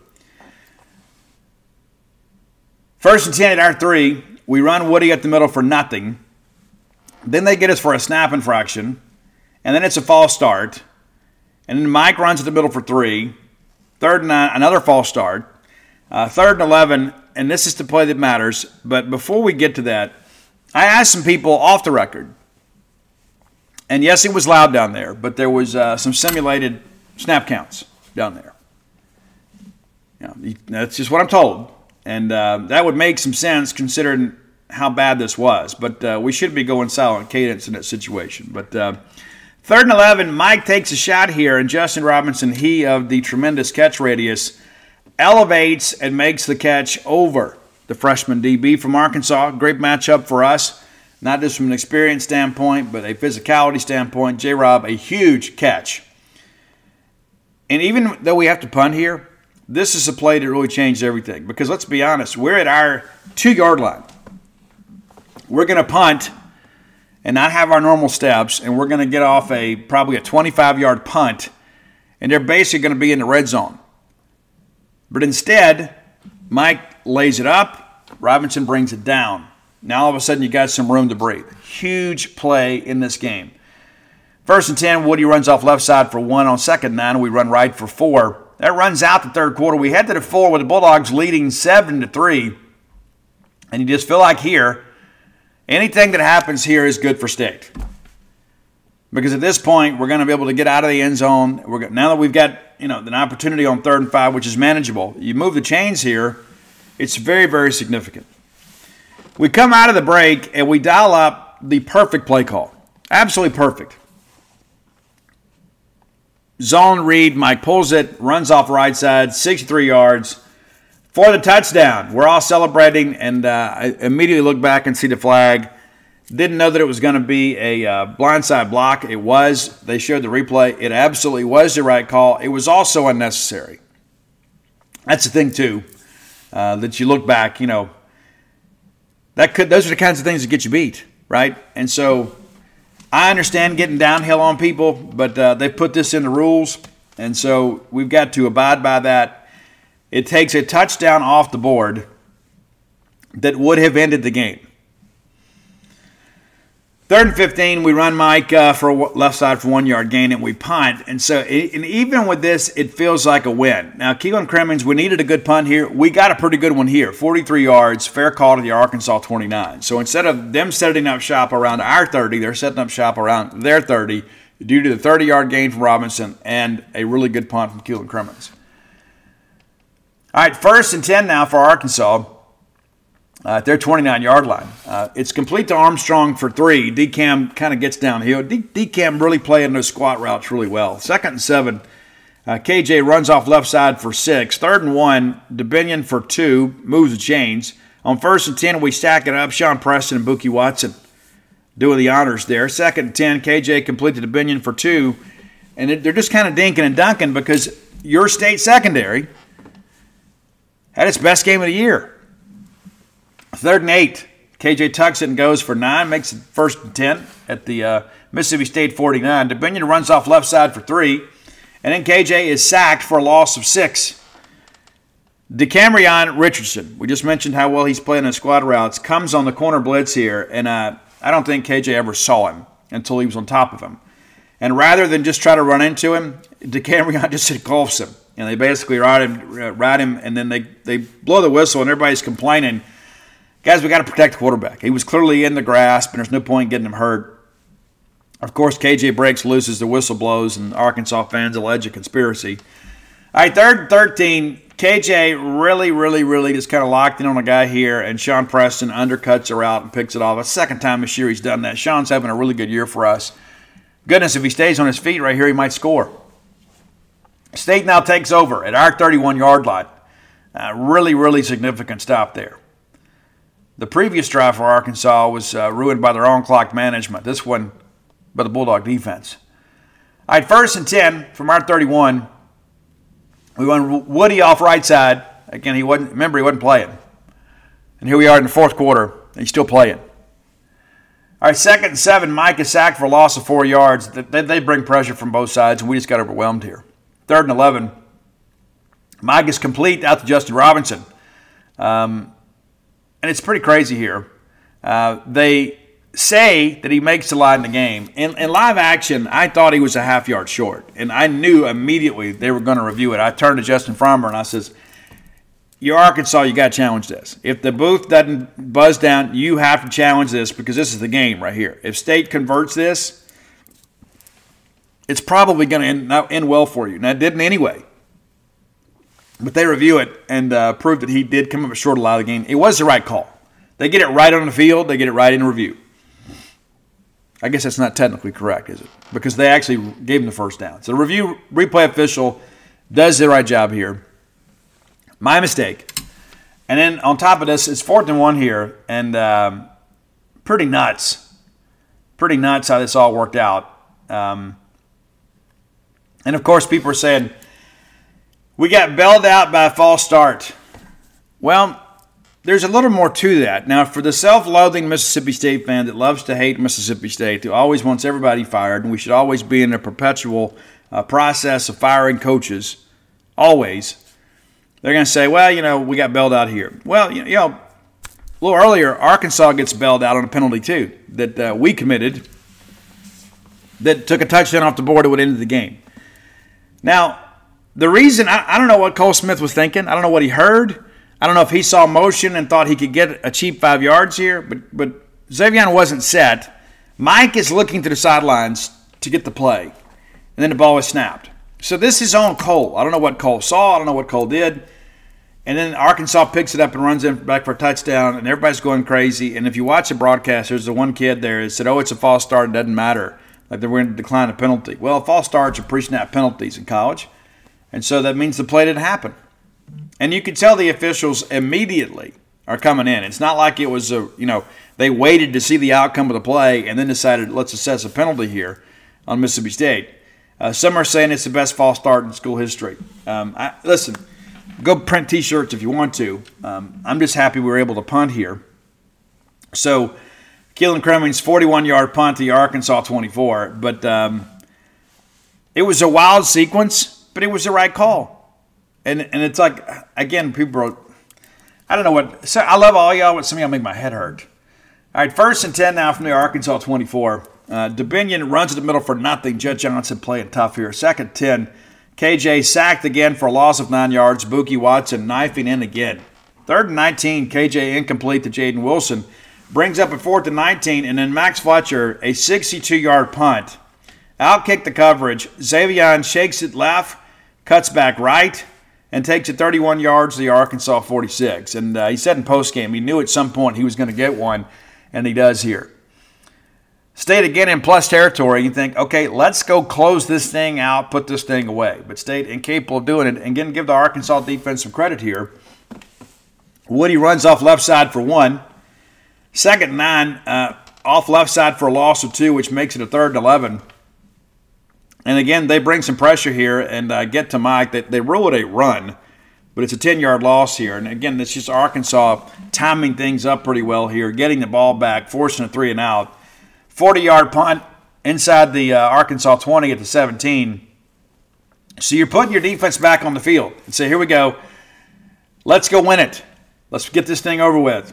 1st and 10 at our 3, we run Woody at the middle for nothing. Then they get us for a snap infraction, and then it's a false start. And then Mike runs at the middle for 3. 3rd and 9, another false start. 3rd and 11, and this is the play that matters. But before we get to that, I asked some people off the record, And yes, it was loud down there, but there was some simulated snap counts down there. That's just what I'm told. And that would make some sense considering how bad this was. But we should be going silent cadence in that situation. But 3rd and 11, Mike takes a shot here, and Justin Robinson, he of the tremendous catch radius, elevates and makes the catch over the freshman DB from Arkansas. Great matchup for us, not just from an experience standpoint, but a physicality standpoint. J-Rob, a huge catch. And even though we have to punt here, this is a play that really changed everything. Because let's be honest, we're at our 2-yard line. We're going to punt and not have our normal steps, and we're going to get off probably a 25-yard punt, and they're basically going to be in the red zone. But instead, Mike lays it up, Robinson brings it down. Now all of a sudden you got some room to breathe. Huge play in this game. 1st and 10, Woody runs off left side for 1 on 2nd and 9. We run right for 4. That runs out the 3rd quarter. We head to the 4 with the Bulldogs leading 7-3. And you just feel like here, anything that happens here is good for State. Because at this point, we're going to be able to get out of the end zone. Now that we've got an opportunity on 3rd and 5, which is manageable, you move the chains here, it's very, very significant. We come out of the break, and we dial up the perfect play call. Absolutely perfect. Zone read, Mike pulls it, runs off right side, 63 yards for the touchdown. We're all celebrating, and I immediately look back and see the flag. Didn't know that it was going to be a blindside block. It was. They showed the replay. It absolutely was the right call. It was also unnecessary. That's the thing, too, that you look back, those are the kinds of things that get you beat, right? And so I understand getting downhill on people, but they put this in the rules, and so we've got to abide by that. It takes a touchdown off the board that would have ended the game. 3rd and 15, we run Mike for left side for 1-yard gain, and we punt. And so, and even with this, it feels like a win. Now, Keelan Crimmins, we needed a good punt here. We got a pretty good one here, 43 yards, fair call to the Arkansas 29. So instead of them setting up shop around our 30, they're setting up shop around their 30 due to the 30-yard gain from Robinson and a really good punt from Keelan Crimmins. All right, 1st and 10 now for Arkansas. At their 29-yard line. It's complete to Armstrong for 3. DCam kind of gets downhill. DCam really playing those squat routes really well. 2nd and 7. KJ runs off left side for 6. 3rd and 1. DeBinion for 2. Moves the chains. On 1st and 10, we stack it up. Sean Preston and Buki Watson doing the honors there. 2nd and 10. KJ completed DeBinion for 2. And they're just kind of dinking and dunking because your State secondary had its best game of the year. 3rd and 8. KJ tucks it and goes for 9. Makes it 1st and 10 at the Mississippi State 49. DeBinion runs off left side for 3. And then KJ is sacked for a loss of 6. DeCamerion Richardson, we just mentioned how well he's playing in squad routes, comes on the corner blitz here. And I don't think KJ ever saw him until he was on top of him. And rather than just try to run into him, DeCamerion just engulfs him. And they basically ride him, and then they blow the whistle, and everybody's complaining. Guys, we got to protect the quarterback. He was clearly in the grasp, and there's no point in getting him hurt. Of course, KJ breaks loose as the whistle blows, and Arkansas fans allege a conspiracy. All right, 3rd and 13. KJ really just kind of locked in on a guy here, and Sean Preston undercuts her out and picks it off. A 2nd time this year he's done that. Sean's having a really good year for us. Goodness, if he stays on his feet right here, he might score. State now takes over at our 31-yard line. Really significant stop there. The previous drive for Arkansas was ruined by their own clock management. This one by the Bulldog defense. All right, 1st and 10 from our 31. We run Woody off right side. Again, he wasn't playing. And here we are in the 4th quarter, and he's still playing. All right, 2nd and 7. Mike is sacked for a loss of 4 yards. They bring pressure from both sides, and we just got overwhelmed here. 3rd and 11. Mike is complete out to Justin Robinson. And it's pretty crazy here. They say that he makes the line in the game. In live action, I thought he was a half-yard short. And I knew immediately they were going to review it. I turned to Justin Frommer and I says, you're Arkansas, you got to challenge this. If the booth doesn't buzz down, you have to challenge this because this is the game right here. If State converts this, it's probably going to end well for you. Now, it didn't anyway. But they review it and prove that he did come up short a lot of the game. It was the right call. They get it right on the field. They get it right in review. I guess that's not technically correct, is it? Because they actually gave him the first down. So the replay official does the right job here. My mistake. And then on top of this, it's 4th and 1 here. And pretty nuts. Pretty nuts how this all worked out. And, of course, people are saying, we got bailed out by a false start. Well, there's a little more to that. Now, for the self-loathing Mississippi State fan that loves to hate Mississippi State, who always wants everybody fired, and we should always be in a perpetual process of firing coaches, always, they're going to say, well, we got bailed out here. Well, a little earlier, Arkansas gets bailed out on a penalty, too, that we committed that took a touchdown off the board that would end the game. Now, the reason, I don't know what Cole Smith was thinking. I don't know what he heard. I don't know if he saw motion and thought he could get a cheap 5 yards here, but Xavier wasn't set. Mike is looking to the sidelines to get the play, and then the ball is snapped. So this is on Cole. I don't know what Cole saw. I don't know what Cole did. And then Arkansas picks it up and runs in back for a touchdown, and everybody's going crazy. And if you watch the broadcast, there's the one kid there that said, it's a false start. It doesn't matter. Like they're going to decline a penalty. Well, false starts are pre-snap penalties in college. And so that means the play didn't happen. And you could tell the officials immediately are coming in. It's not like it was, they waited to see the outcome of the play and then decided, let's assess a penalty here on Mississippi State. Some are saying it's the best false start in school history. Listen, go print T-shirts if you want to. I'm just happy we were able to punt here. So, Keelan Creming's 41-yard punt to the Arkansas 24. But it was a wild sequence. But it was the right call. And it's like, again, people are, I don't know what, so I love all y'all, but some of y'all make my head hurt. All right, 1st and 10 now from the Arkansas 24. DeBinion runs to the middle for nothing. Jett Johnson playing tough here. 2nd 10. KJ sacked again for a loss of 9 yards. Buki Watson knifing in again. 3rd and 19. KJ incomplete to Jaden Wilson. Brings up a 4th and 19. And then Max Fletcher, a 62-yard punt. Outkicked the coverage. Xavier shakes it left. Cuts back right and takes it 31 yards to the Arkansas 46. And he said in postgame he knew at some point he was going to get one, and he does here. State again in plus territory. You think, okay, let's go close this thing out, put this thing away. But State incapable of doing it. And again, give the Arkansas defense some credit here. Woody runs off left side for 1. 2nd and 9, off left side for a loss of 2, which makes it a 3rd and 11. And again, they bring some pressure here and get to Mike. They rule it a run, but it's a 10-yard loss here. And again, it's just Arkansas timing things up pretty well here, getting the ball back, forcing a 3 and out. 40-yard punt inside the Arkansas 20 at the 17. So you're putting your defense back on the field and say, here we go. Let's go win it. Let's get this thing over with.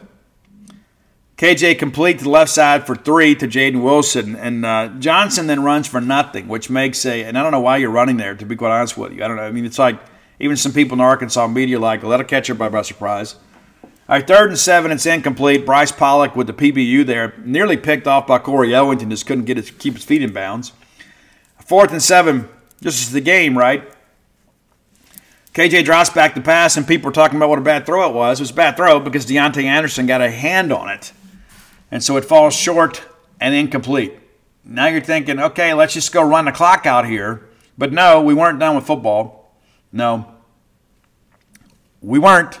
KJ complete to the left side for 3 to Jaden Wilson. And Johnson then runs for nothing, which makes and I don't know why you're running there, to be quite honest with you. I don't know. I mean, it's like even some people in the Arkansas media like, let it catch everybody by surprise. All right, 3rd and 7, it's incomplete. Bryce Pollock with the PBU there, nearly picked off by Corey Ellington, just couldn't keep his feet in bounds. 4th and 7, this is the game, right? KJ drops back the pass, and people are talking about what a bad throw it was. It was a bad throw because Deontay Anderson got a hand on it. And so it falls short and incomplete. Now you're thinking, okay, let's just go run the clock out here. But no, we weren't done with football. No, we weren't.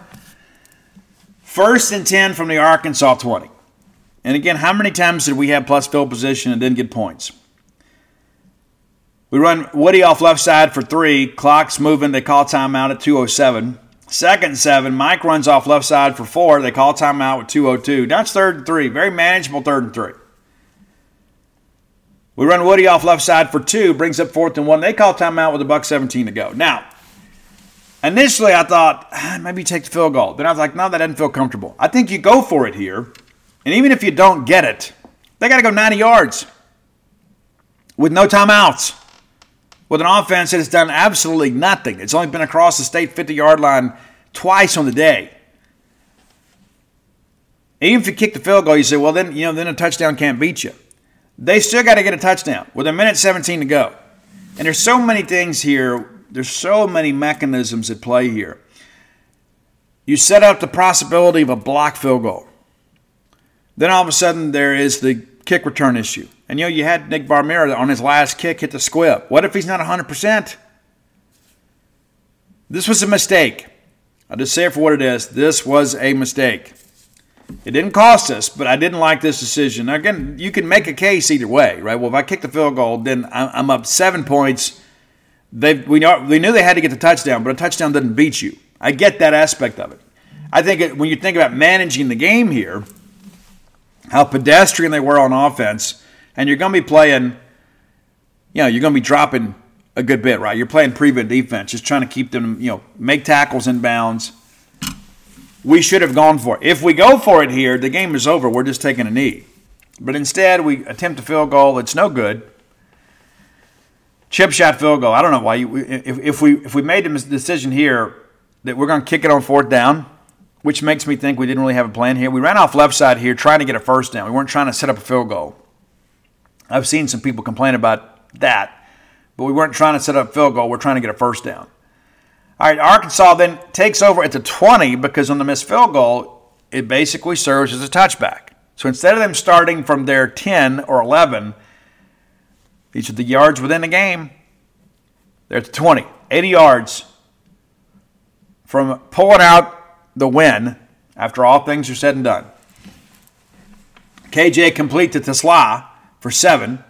1st and 10 from the Arkansas 20. And again, how many times did we have plus field position and didn't get points? We run Woody off left side for 3. Clock's moving. They call timeout at 2:07. 2nd and 7. Mike runs off left side for 4. They call timeout with 2:02. That's 3rd and 3. Very manageable 3rd and 3. We run Woody off left side for 2. Brings up 4th and 1. They call timeout with $1:17 to go. Now, initially I thought, maybe take the field goal. Then I was like, no, that doesn't feel comfortable. I think you go for it here. And even if you don't get it, they got to go 90 yards with no timeouts. With an offense that has done absolutely nothing. It's only been across the state 50-yard line twice on the day. Even if you kick the field goal, you say, well, then a touchdown can't beat you. They still got to get a touchdown with 1:17 to go. And there's so many things here. There's so many mechanisms at play here. You set up the possibility of a blocked field goal. Then all of a sudden there is the kick return issue. And you had Nick Barmera on his last kick hit the squib. What if he's not 100%? This was a mistake. I'll just say it for what it is. This was a mistake. It didn't cost us, but I didn't like this decision. Now, again, you can make a case either way, right? Well, if I kick the field goal, then I'm up 7 points. We knew they had to get the touchdown, but a touchdown doesn't beat you. I get that aspect of it. I think when you think about managing the game here, how pedestrian they were on offense, and you're going to be playing, you're going to be dropping a good bit, right? You're playing prevent defense, just trying to keep them, make tackles in bounds. We should have gone for it. If we go for it here, the game is over. We're just taking a knee. But instead, we attempt a field goal. It's no good. Chip shot field goal. I don't know why. If we made the decision here that we're going to kick it on 4th down, which makes me think we didn't really have a plan here. We ran off left side here trying to get a first down. We weren't trying to set up a field goal. I've seen some people complain about that, but we weren't trying to set up a field goal. We're trying to get a first down. All right, Arkansas then takes over at the 20 because on the missed field goal, it basically serves as a touchback. So instead of them starting from their 10 or 11, each of the yards within the game, they're at the 20. 80 yards from pulling out the win after all things are said and done. KJ complete to Tesla for 7.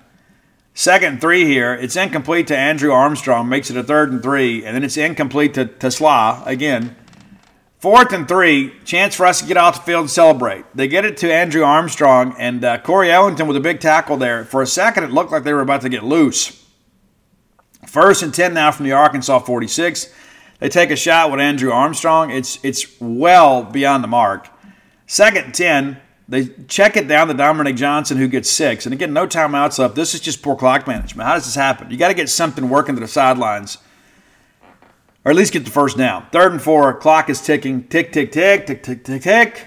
2nd and 3 here. It's incomplete to Andrew Armstrong. Makes it a 3rd and 3. And then it's incomplete to Tesla again. 4th and 3. Chance for us to get off the field and celebrate. They get it to Andrew Armstrong. And Corey Ellington with a big tackle there. For a second, it looked like they were about to get loose. 1st and 10 now from the Arkansas 46. They take a shot with Andrew Armstrong. It's well beyond the mark. 2nd and 10. They check it down to Dominic Johnson, who gets 6. And again, no timeouts left. This is just poor clock management. How does this happen? You got to get something working to the sidelines, or at least get the first down. 3rd and 4. Clock is ticking. Tick, tick, tick, tick, tick, tick, tick.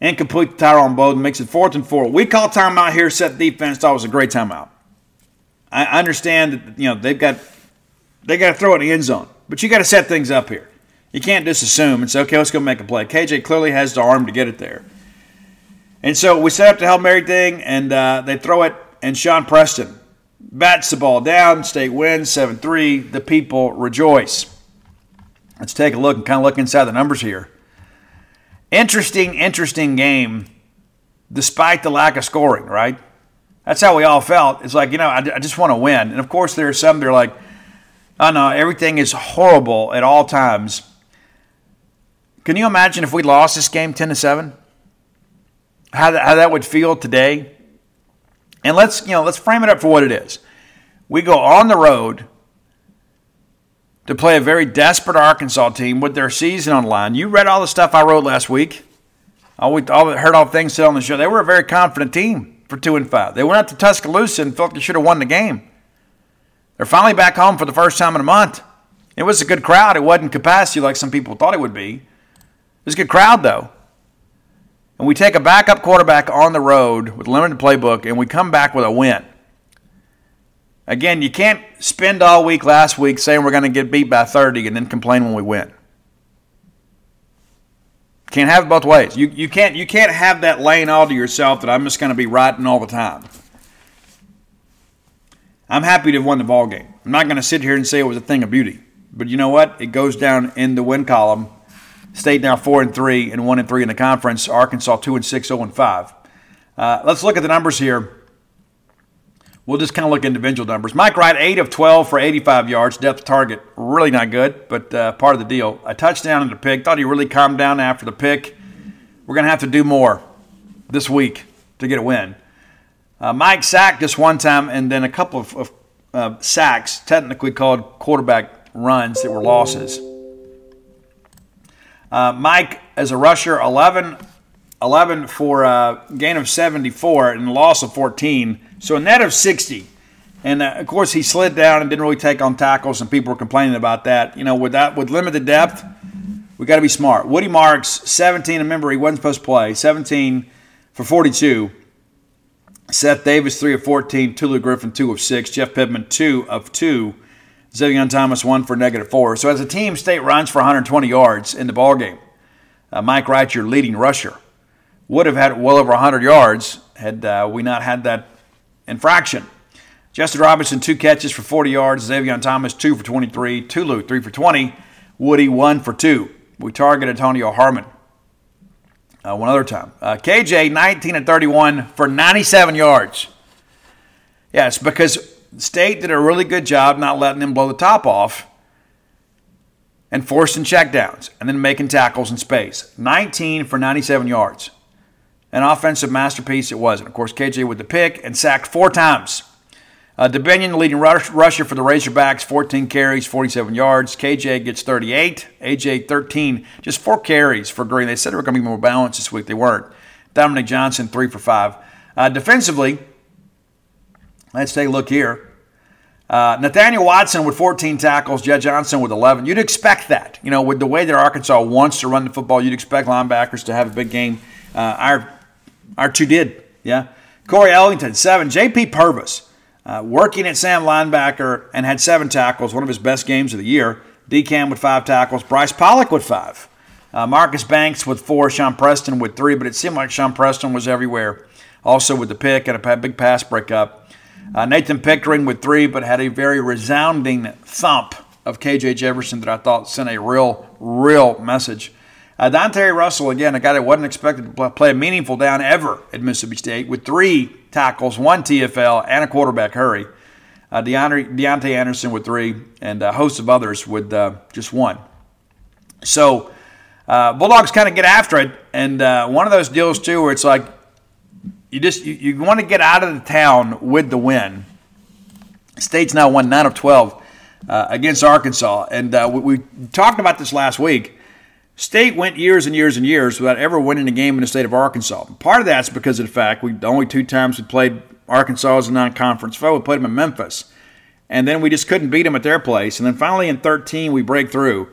Incomplete to Tyrone Bowden. Makes it 4th and 4. We call timeout here. Set defense. Thought it was a great timeout. I understand that they got to throw it in the end zone, but you got to set things up here. You can't just assume and say, okay, let's go make a play. KJ clearly has the arm to get it there. And so we set up the Hail Mary thing, and they throw it, and Sean Preston bats the ball down. State wins 7-3. The people rejoice. Let's take a look and kind of look inside the numbers here. Interesting game despite the lack of scoring, right? That's how we all felt. It's like, I just want to win. And, of course, there are some that are like, oh, no, everything is horrible at all times. Can you imagine if we lost this game 10-7? How that would feel today? And let's frame it up for what it is. We go on the road to play a very desperate Arkansas team with their season on the line. You read all the stuff I wrote last week. I heard all things said on the show. They were a very confident team for 2-5. They went up to Tuscaloosa and felt they should have won the game. They're finally back home for the first time in a month. It was a good crowd. It wasn't capacity like some people thought it would be. It was a good crowd, though. And we take a backup quarterback on the road with a limited playbook, and we come back with a win. Again, you can't spend all week last week saying we're going to get beat by 30 and then complain when we win. Can't have it both ways. You can't have that lane all to yourself that I'm just going to be writing all the time. I'm happy to have won the ball game. I'm not going to sit here and say it was a thing of beauty. But you know what? It goes down in the win column. State now 4-3 and 1-3 in the conference. Arkansas 2-6, 0-5. Let's look at the numbers here. We'll just kind of look at individual numbers. Mike Wright, 8 of 12 for 85 yards. Depth target, really not good, but part of the deal. A touchdown and a pick. Thought he really calmed down after the pick. We're going to have to do more this week to get a win. Mike sacked just one time, and then a couple of sacks, technically called quarterback runs that were losses. Mike, as a rusher, 11 for a gain of 74 and a loss of 14, so a net of 60. And, of course, he slid down and didn't really take on tackles, and people were complaining about that. With limited depth, we got to be smart. Woody Marks, 17, remember he wasn't supposed to play, 17 for 42. Seth Davis, 3 of 14. Tulu Griffin, 2 of 6. Jeff Pittman, 2 of 2. Xavier Thomas, 1 for -4. So as a team, State runs for 120 yards in the ballgame. Mike Wright, your leading rusher, would have had well over 100 yards had we not had that infraction. Justin Robinson, 2 catches for 40 yards. Xavier Thomas, 2 for 23. Tulu, 3 for 20. Woody, 1 for 2. We targeted Antonio Harmon one other time. KJ, 19 of 31 for 97 yards. Yes, because State did a really good job not letting them blow the top off and forcing checkdowns and then making tackles in space. 19 for 97 yards. An offensive masterpiece it was. And, of course, KJ with the pick and sacked 4 times. DeBinion, the leading rusher for the Razorbacks, 14 carries, 47 yards. KJ gets 38. AJ, 13. Just 4 carries for Green. They said they were going to be more balanced this week. They weren't. Dominic Johnson, 3 for 5. Defensively, let's take a look here. Nathaniel Watson with 14 tackles. Jed Johnson with 11. You'd expect that. You know, with the way that Arkansas wants to run the football, you'd expect linebackers to have a big game. Our 2 did, yeah. Corey Ellington, 7. J.P. Purvis, working at Sam linebacker and had 7 tackles, one of his best games of the year. DeCam with 5 tackles. Bryce Pollock with 5. Marcus Banks with 4. Sean Preston with 3, but it seemed like Sean Preston was everywhere. Also with the pick and a big pass breakup. Nathan Pickering with 3, but had a very resounding thump of KJ Jefferson that I thought sent a real message. Dante Russell, again, a guy that wasn't expected to play a meaningful down ever at Mississippi State, with 3 tackles, 1 TFL, and a quarterback hurry. Deontay Anderson with 3, and a host of others with just 1. So Bulldogs kind of get after it, and one of those deals, too, where it's like you want to get out of the town with the win. State's now won 9 of 12 against Arkansas, and we talked about this last week. State went years and years and years without ever winning a game in the state of Arkansas. Part of that's because of the fact the only 2 times we played Arkansas as a non-conference foe, we played them in Memphis. And then we just couldn't beat them at their place. And then finally in 13, we break through.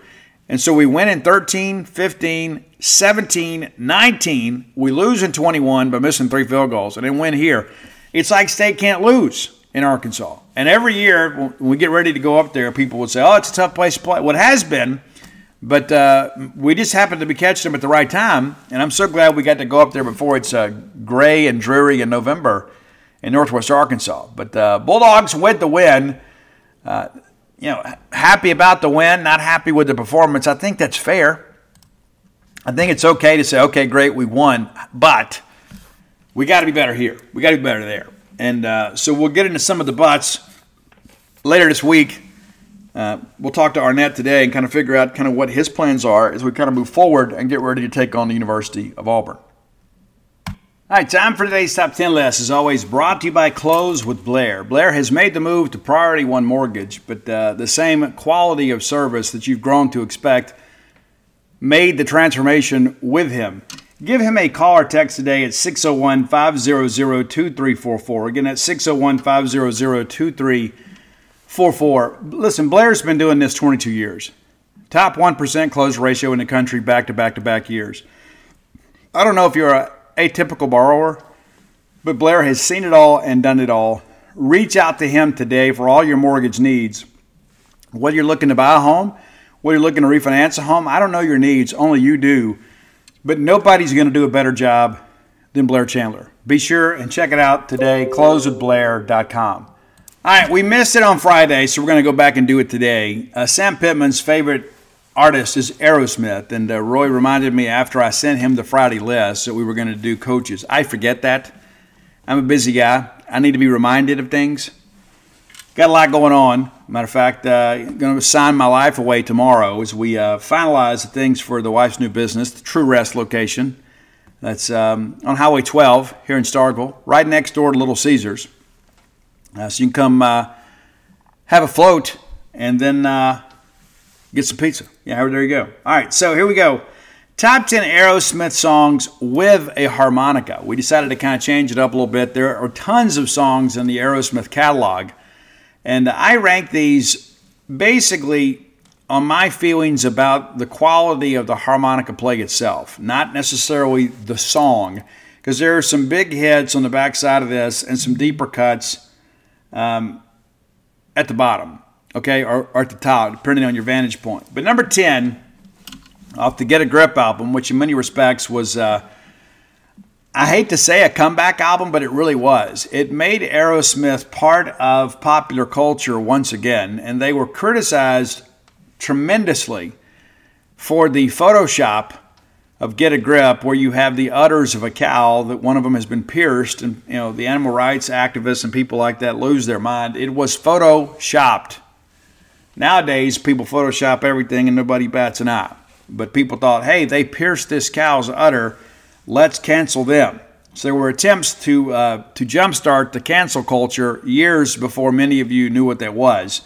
And so we win in 13, 15, 17, 19. We lose in 21 by missing 3 field goals and then win here. It's like State can't lose in Arkansas. And every year when we get ready to go up there, people would say, oh, it's a tough place to play. Well, it has been. But we just happened to be catching them at the right time, and I'm so glad we got to go up there before it's gray and dreary in November in Northwest Arkansas. But Bulldogs with the win. Happy about the win, not happy with the performance. I think that's fair. I think it's okay to say, okay, great, we won, but we got to be better here. We got to be better there. And so we'll get into some of the buts later this week. We'll talk to Arnett today and kind of figure out kind of what his plans are as we kind of move forward and get ready to take on the University of Auburn. All right, time for today's Top 10 list. As always, brought to you by Close with Blair. Blair has made the move to Priority One Mortgage, but the same quality of service that you've grown to expect made the transformation with him. Give him a call or text today at 601-500-2344. Again, that's 601-500-2344. Listen, Blair's been doing this 22 years. Top 1% close ratio in the country back-to-back-to-back years. I don't know if you're an atypical borrower, but Blair has seen it all and done it all. Reach out to him today for all your mortgage needs. Whether you're looking to buy a home, whether you're looking to refinance a home, I don't know your needs, only you do. But nobody's going to do a better job than Blair Chandler. Be sure and check it out today, closewithblair.com. All right, we missed it on Friday, so we're going to go back and do it today. Sam Pittman's favorite artist is Aerosmith, and Roy reminded me after I sent him the Friday list that we were going to do coaches. I forget that. I'm a busy guy. I need to be reminded of things. Got a lot going on. Matter of fact, going to sign my life away tomorrow as we finalize the things for the wife's new business, the True Rest location. That's on Highway 12 here in Starkville, right next door to Little Caesars. So you can come have a float and then get some pizza. Yeah, there you go. All right, so here we go. Top 10 Aerosmith songs with a harmonica. We decided to kind of change it up a little bit. There are tons of songs in the Aerosmith catalog, and I rank these basically on my feelings about the quality of the harmonica play itself, not necessarily the song. because there are some big hits on the backside of this and some deeper cuts at the bottom, okay, or at the top, depending on your vantage point. But number 10, off the Get a Grip album, which in many respects was, I hate to say a comeback album, but it really was. It made Aerosmith part of popular culture once again, and they were criticized tremendously for the Photoshop of Get a Grip, where you have the udders of a cow, that one of them has been pierced, and the animal rights activists and people like that lose their mind. It was Photoshopped. Nowadays, people Photoshop everything and nobody bats an eye. But people thought, hey, they pierced this cow's udder, let's cancel them. So there were attempts to jumpstart the cancel culture years before many of you knew what that was.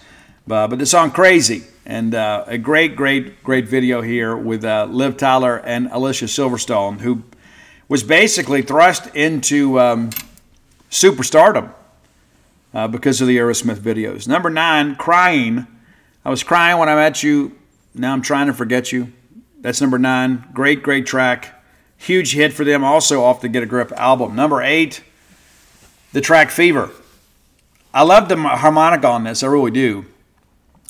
But the song Crazy, and a great video here with Liv Tyler and Alicia Silverstone, who was basically thrust into superstardom because of the Aerosmith videos. Number 9, Crying. I was crying when I met you, now I'm trying to forget you. That's number 9. Great track. Huge hit for them, also off the Get a Grip album. Number 8, the track Fever. I love the harmonica on this, I really do.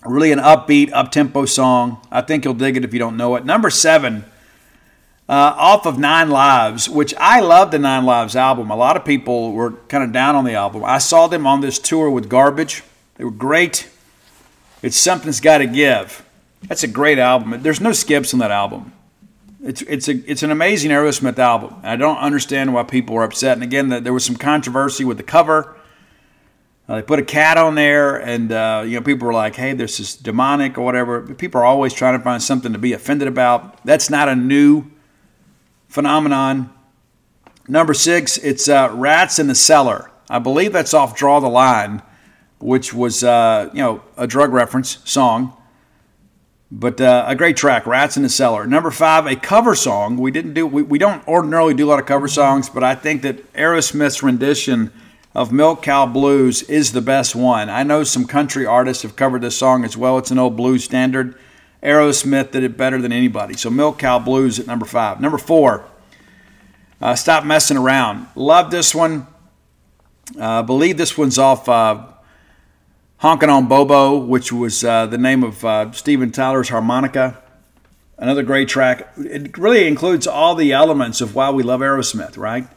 Really an upbeat, up-tempo song. I think you'll dig it if you don't know it. Number 7, off of 9 Lives, which I love the 9 Lives album. A lot of people were kind of down on the album. I saw them on this tour with Garbage. They were great. It's Something's Gotta Give. That's a great album. There's no skips on that album. It's an amazing Aerosmith album. I don't understand why people were upset. And again, there was some controversy with the cover. They put a cat on there, and people were like, hey, this is demonic or whatever. People are always trying to find something to be offended about. That's not a new phenomenon. Number 6, it's Rats in the Cellar. I believe that's off Draw the Line, which was a drug reference song. But a great track, Rats in the Cellar. Number 5, a cover song. We don't ordinarily do a lot of cover songs, but I think that Aerosmith's rendition of Milk Cow Blues is the best one. I know some country artists have covered this song as well. It's an old blues standard. Aerosmith did it better than anybody. So Milk Cow Blues at number 5. Number 4, Stop Messing Around. Love this one. I believe this one's off Honkin' on Bobo, which was the name of Steven Tyler's harmonica. Another great track. It really includes all the elements of why we love Aerosmith, right?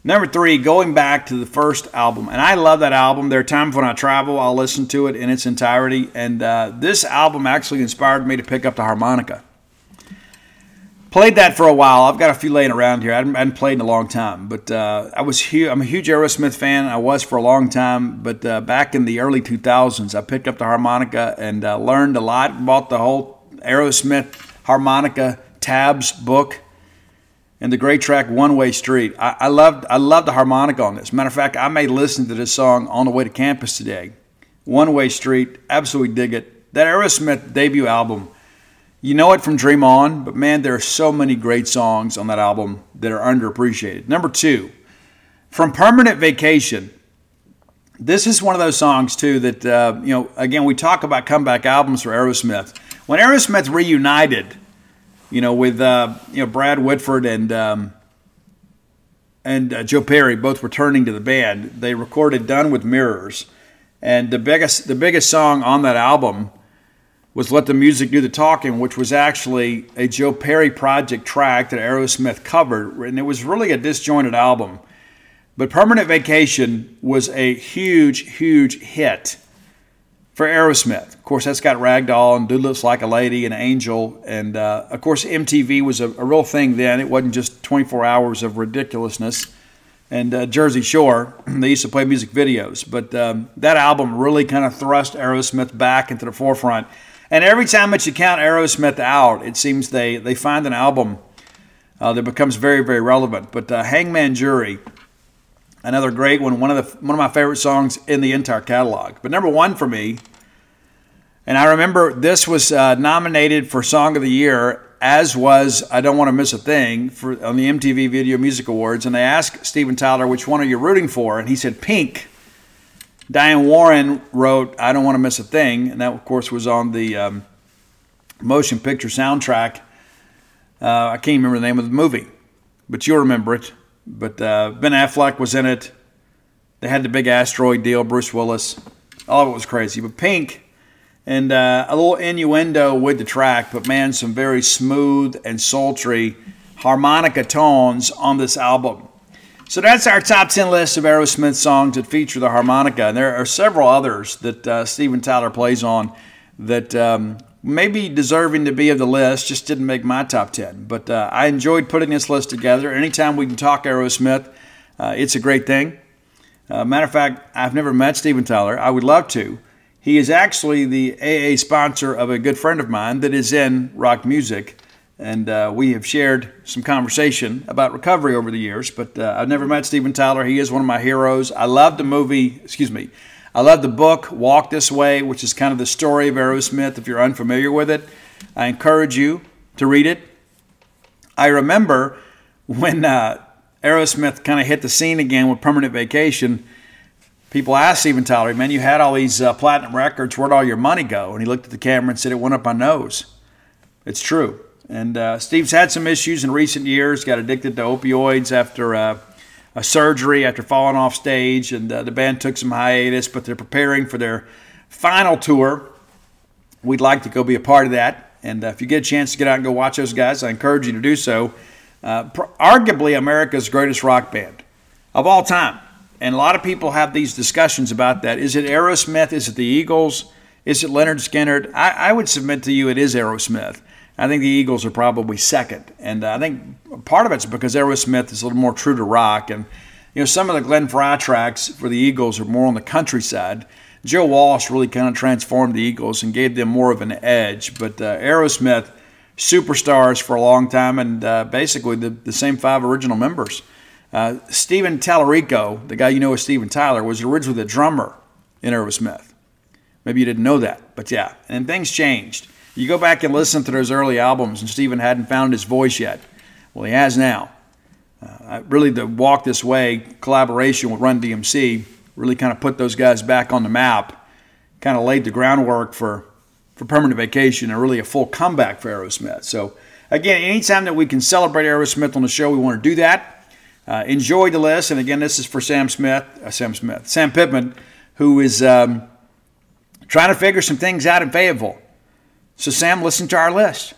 Number 3, Going Back to the first album. And I love that album. There are times when I travel, I'll listen to it in its entirety. And this album actually inspired me to pick up the harmonica. Played that for a while. I've got a few laying around here. I hadn't played in a long time. But I'm a huge Aerosmith fan. I was for a long time. But back in the early 2000s, I picked up the harmonica and learned a lot. Bought the whole Aerosmith harmonica tabs book. And the great track One Way Street. I love the harmonica on this. Matter of fact, I may listen to this song on the way to campus today. One Way Street, absolutely dig it. That Aerosmith debut album, you know it from Dream On, but man, there are so many great songs on that album that are underappreciated. Number 2, from Permanent Vacation. This is one of those songs too that again, we talk about comeback albums for Aerosmith. When Aerosmith reunited, with Brad Whitford and Joe Perry both returning to the band, they recorded "Done with Mirrors," and the biggest song on that album was "Let the Music Do the Talking," which was actually a Joe Perry project track that Aerosmith covered, and it was really a disjointed album. But "Permanent Vacation" was a huge hit for Aerosmith. Of course, that's got Ragdoll and Dude Looks Like a Lady and Angel. And, of course, MTV was a real thing then. It wasn't just 24 hours of ridiculousness. And Jersey Shore, they used to play music videos. But that album really kind of thrust Aerosmith back into the forefront. And every time that you count Aerosmith out, it seems they find an album that becomes very relevant. But Hangman Jury, another great one, one of my favorite songs in the entire catalog. But number 1 for me, and I remember this was nominated for Song of the Year, as was I Don't Want to Miss a Thing on the MTV Video Music Awards. And they asked Steven Tyler, which one are you rooting for? And he said Pink. Diane Warren wrote I Don't Want to Miss a Thing, and that, of course, was on the motion picture soundtrack. I can't remember the name of the movie. but you'll remember it. But Ben Affleck was in it. They had the big asteroid deal, Bruce Willis. All of it was crazy. But Pink, and a little innuendo with the track, but man, some very smooth and sultry harmonica tones on this album. So that's our top 10 list of Aerosmith songs that feature the harmonica. And there are several others that Steven Tyler plays on that may be deserving to be of the list, just didn't make my top 10. But I enjoyed putting this list together. Anytime we can talk Aerosmith, it's a great thing. Matter of fact, I've never met Steven Tyler. I would love to. He is actually the AA sponsor of a good friend of mine that is in rock music. And we have shared some conversation about recovery over the years. But I've never met Steven Tyler. He is one of my heroes. I love the movie, I love the book, Walk This Way, which is kind of the story of Aerosmith, if you're unfamiliar with it. I encourage you to read it. I remember when Aerosmith kind of hit the scene again with Permanent Vacation, people asked Steven Tyler, man, you had all these platinum records, where'd all your money go? And he looked at the camera and said, it went up my nose. It's true. And Steve's had some issues in recent years, got addicted to opioids after a surgery, after falling off stage, and the band took some hiatus, but they're preparing for their final tour. We'd like to go be a part of that. And if you get a chance to get out and go watch those guys, I encourage you to do so. Arguably America's greatest rock band of all time. And a lot of people have these discussions about that. Is it Aerosmith? Is it the Eagles? Is it Leonard Skinner? I would submit to you it is Aerosmith. I think the Eagles are probably second. And I think part of it's because Aerosmith is a little more true to rock. And, you know, some of the Glenn Frey tracks for the Eagles are more on the countryside. Joe Walsh really kind of transformed the Eagles and gave them more of an edge. But Aerosmith, superstars for a long time, and basically the same 5 original members. Steven Tallarico, the guy you know as Steven Tyler, was originally the drummer in Aerosmith. Maybe you didn't know that, but yeah. And things changed. You go back and listen to those early albums, and Steven hadn't found his voice yet. Well, he has now. Really, the Walk This Way collaboration with Run DMC really kind of put those guys back on the map, kind of laid the groundwork for Permanent Vacation and really a full comeback for Aerosmith. So, again, anytime that we can celebrate Aerosmith on the show, we want to do that. Enjoy the list. And, again, this is for Sam Pittman, who is trying to figure some things out in Fayetteville. So, Sam, listen to our list.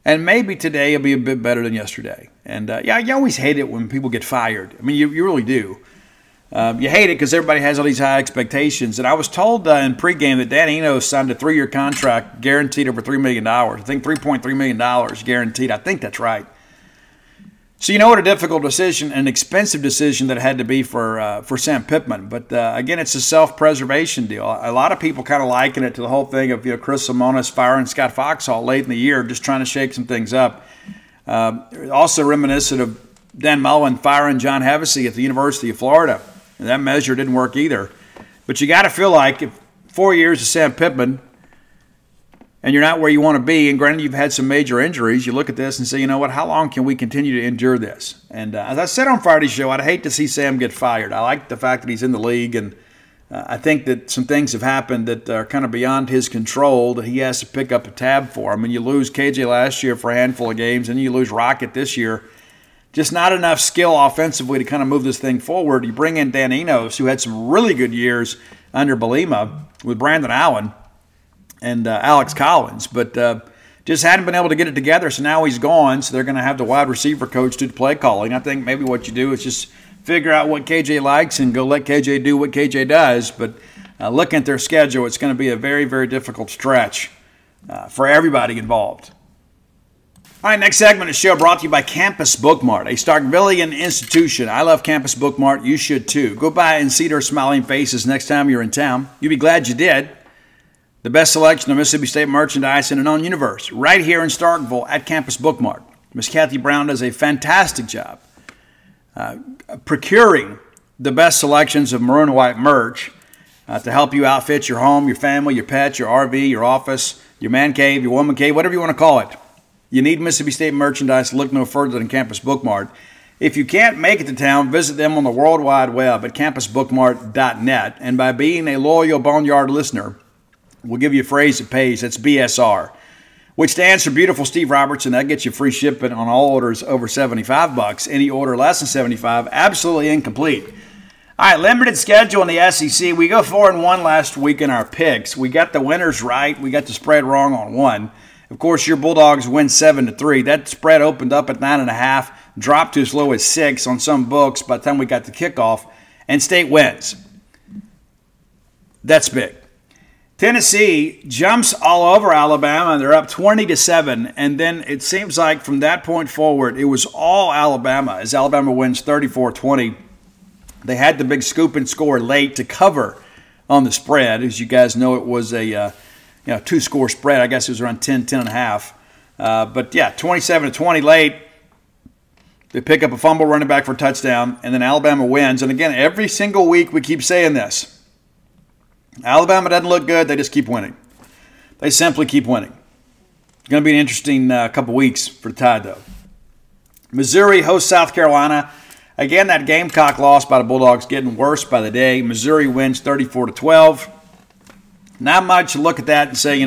And maybe today will be a bit better than yesterday. And, yeah, you always hate it when people get fired. I mean, you really do. You hate it because everybody has all these high expectations. And I was told in pregame that Dan Enos signed a 3-year contract guaranteed over $3 million. I think $3.3 million guaranteed. I think that's right. So you know what a difficult decision, an expensive decision that it had to be for Sam Pittman. But again, it's a self-preservation deal. A lot of people kind of liken it to the whole thing of Chris Simonis firing Scott Foxhall late in the year, just trying to shake some things up. Also reminiscent of Dan Mullen firing John Hevesy at the University of Florida. And that measure didn't work either. But you got to feel like if 4 years of Sam Pittman and you're not where you want to be, and granted you've had some major injuries, you look at this and say, you know what, how long can we continue to endure this? And as I said on Friday's show, I'd hate to see Sam get fired. I like the fact that he's in the league, and I think that some things have happened that are kind of beyond his control that he has to pick up a tab for. I mean, you lose KJ last year for a handful of games, and you lose Rocket this year. Just not enough skill offensively to kind of move this thing forward. You bring in Dan Enos, who had some really good years under Belima with Brandon Allen and Alex Collins, but just hadn't been able to get it together, so now he's gone, so they're going to have the wide receiver coach do the play calling. I think maybe what you do is just figure out what KJ likes and go let KJ do what KJ does, but looking at their schedule, it's going to be a very, very difficult stretch for everybody involved. All right, next segment of the show brought to you by Campus Bookmart, a Starkvillian institution. I love Campus Bookmart. You should too. Go by and see their smiling faces next time you're in town. You'll be glad you did. The best selection of Mississippi State merchandise in a known universe, right here in Starkville at Campus Bookmart. Miss Kathy Brown does a fantastic job procuring the best selections of maroon and white merch to help you outfit your home, your family, your pet, your RV, your office, your man cave, your woman cave, whatever you want to call it. You need Mississippi State merchandise, look no further than Campus Bookmart. If you can't make it to town, visit them on the World Wide Web at campusbookmart.net. And by being a loyal Boneyard listener, we'll give you a phrase that pays. That's BSR. which stands for Beautiful Steve Robertson. That gets you free shipping on all orders over $75. Any order less than $75, absolutely incomplete. All right, limited schedule in the SEC. We go 4-1 last week in our picks. We got the winners right. We got the spread wrong on one. Of course, your Bulldogs win 7-3. That spread opened up at 9.5, dropped to as low as 6 on some books by the time we got to kickoff, and State wins. That's big. Tennessee jumps all over Alabama. They're up 20-7, and then it seems like from that point forward, it was all Alabama as Alabama wins 34-20. They had the big scoop and score late to cover on the spread. As you guys know, it was a two-score spread. I guess it was around 10.5. But, yeah, 27-20 late. They pick up a fumble running back for a touchdown, and then Alabama wins. And, again, every single week we keep saying this. Alabama doesn't look good. They just keep winning. They simply keep winning. It's going to be an interesting couple weeks for the Tide, though. Missouri hosts South Carolina. Again, that Gamecock loss by the Bulldogs getting worse by the day. Missouri wins 34-12. Not much to look at that and say,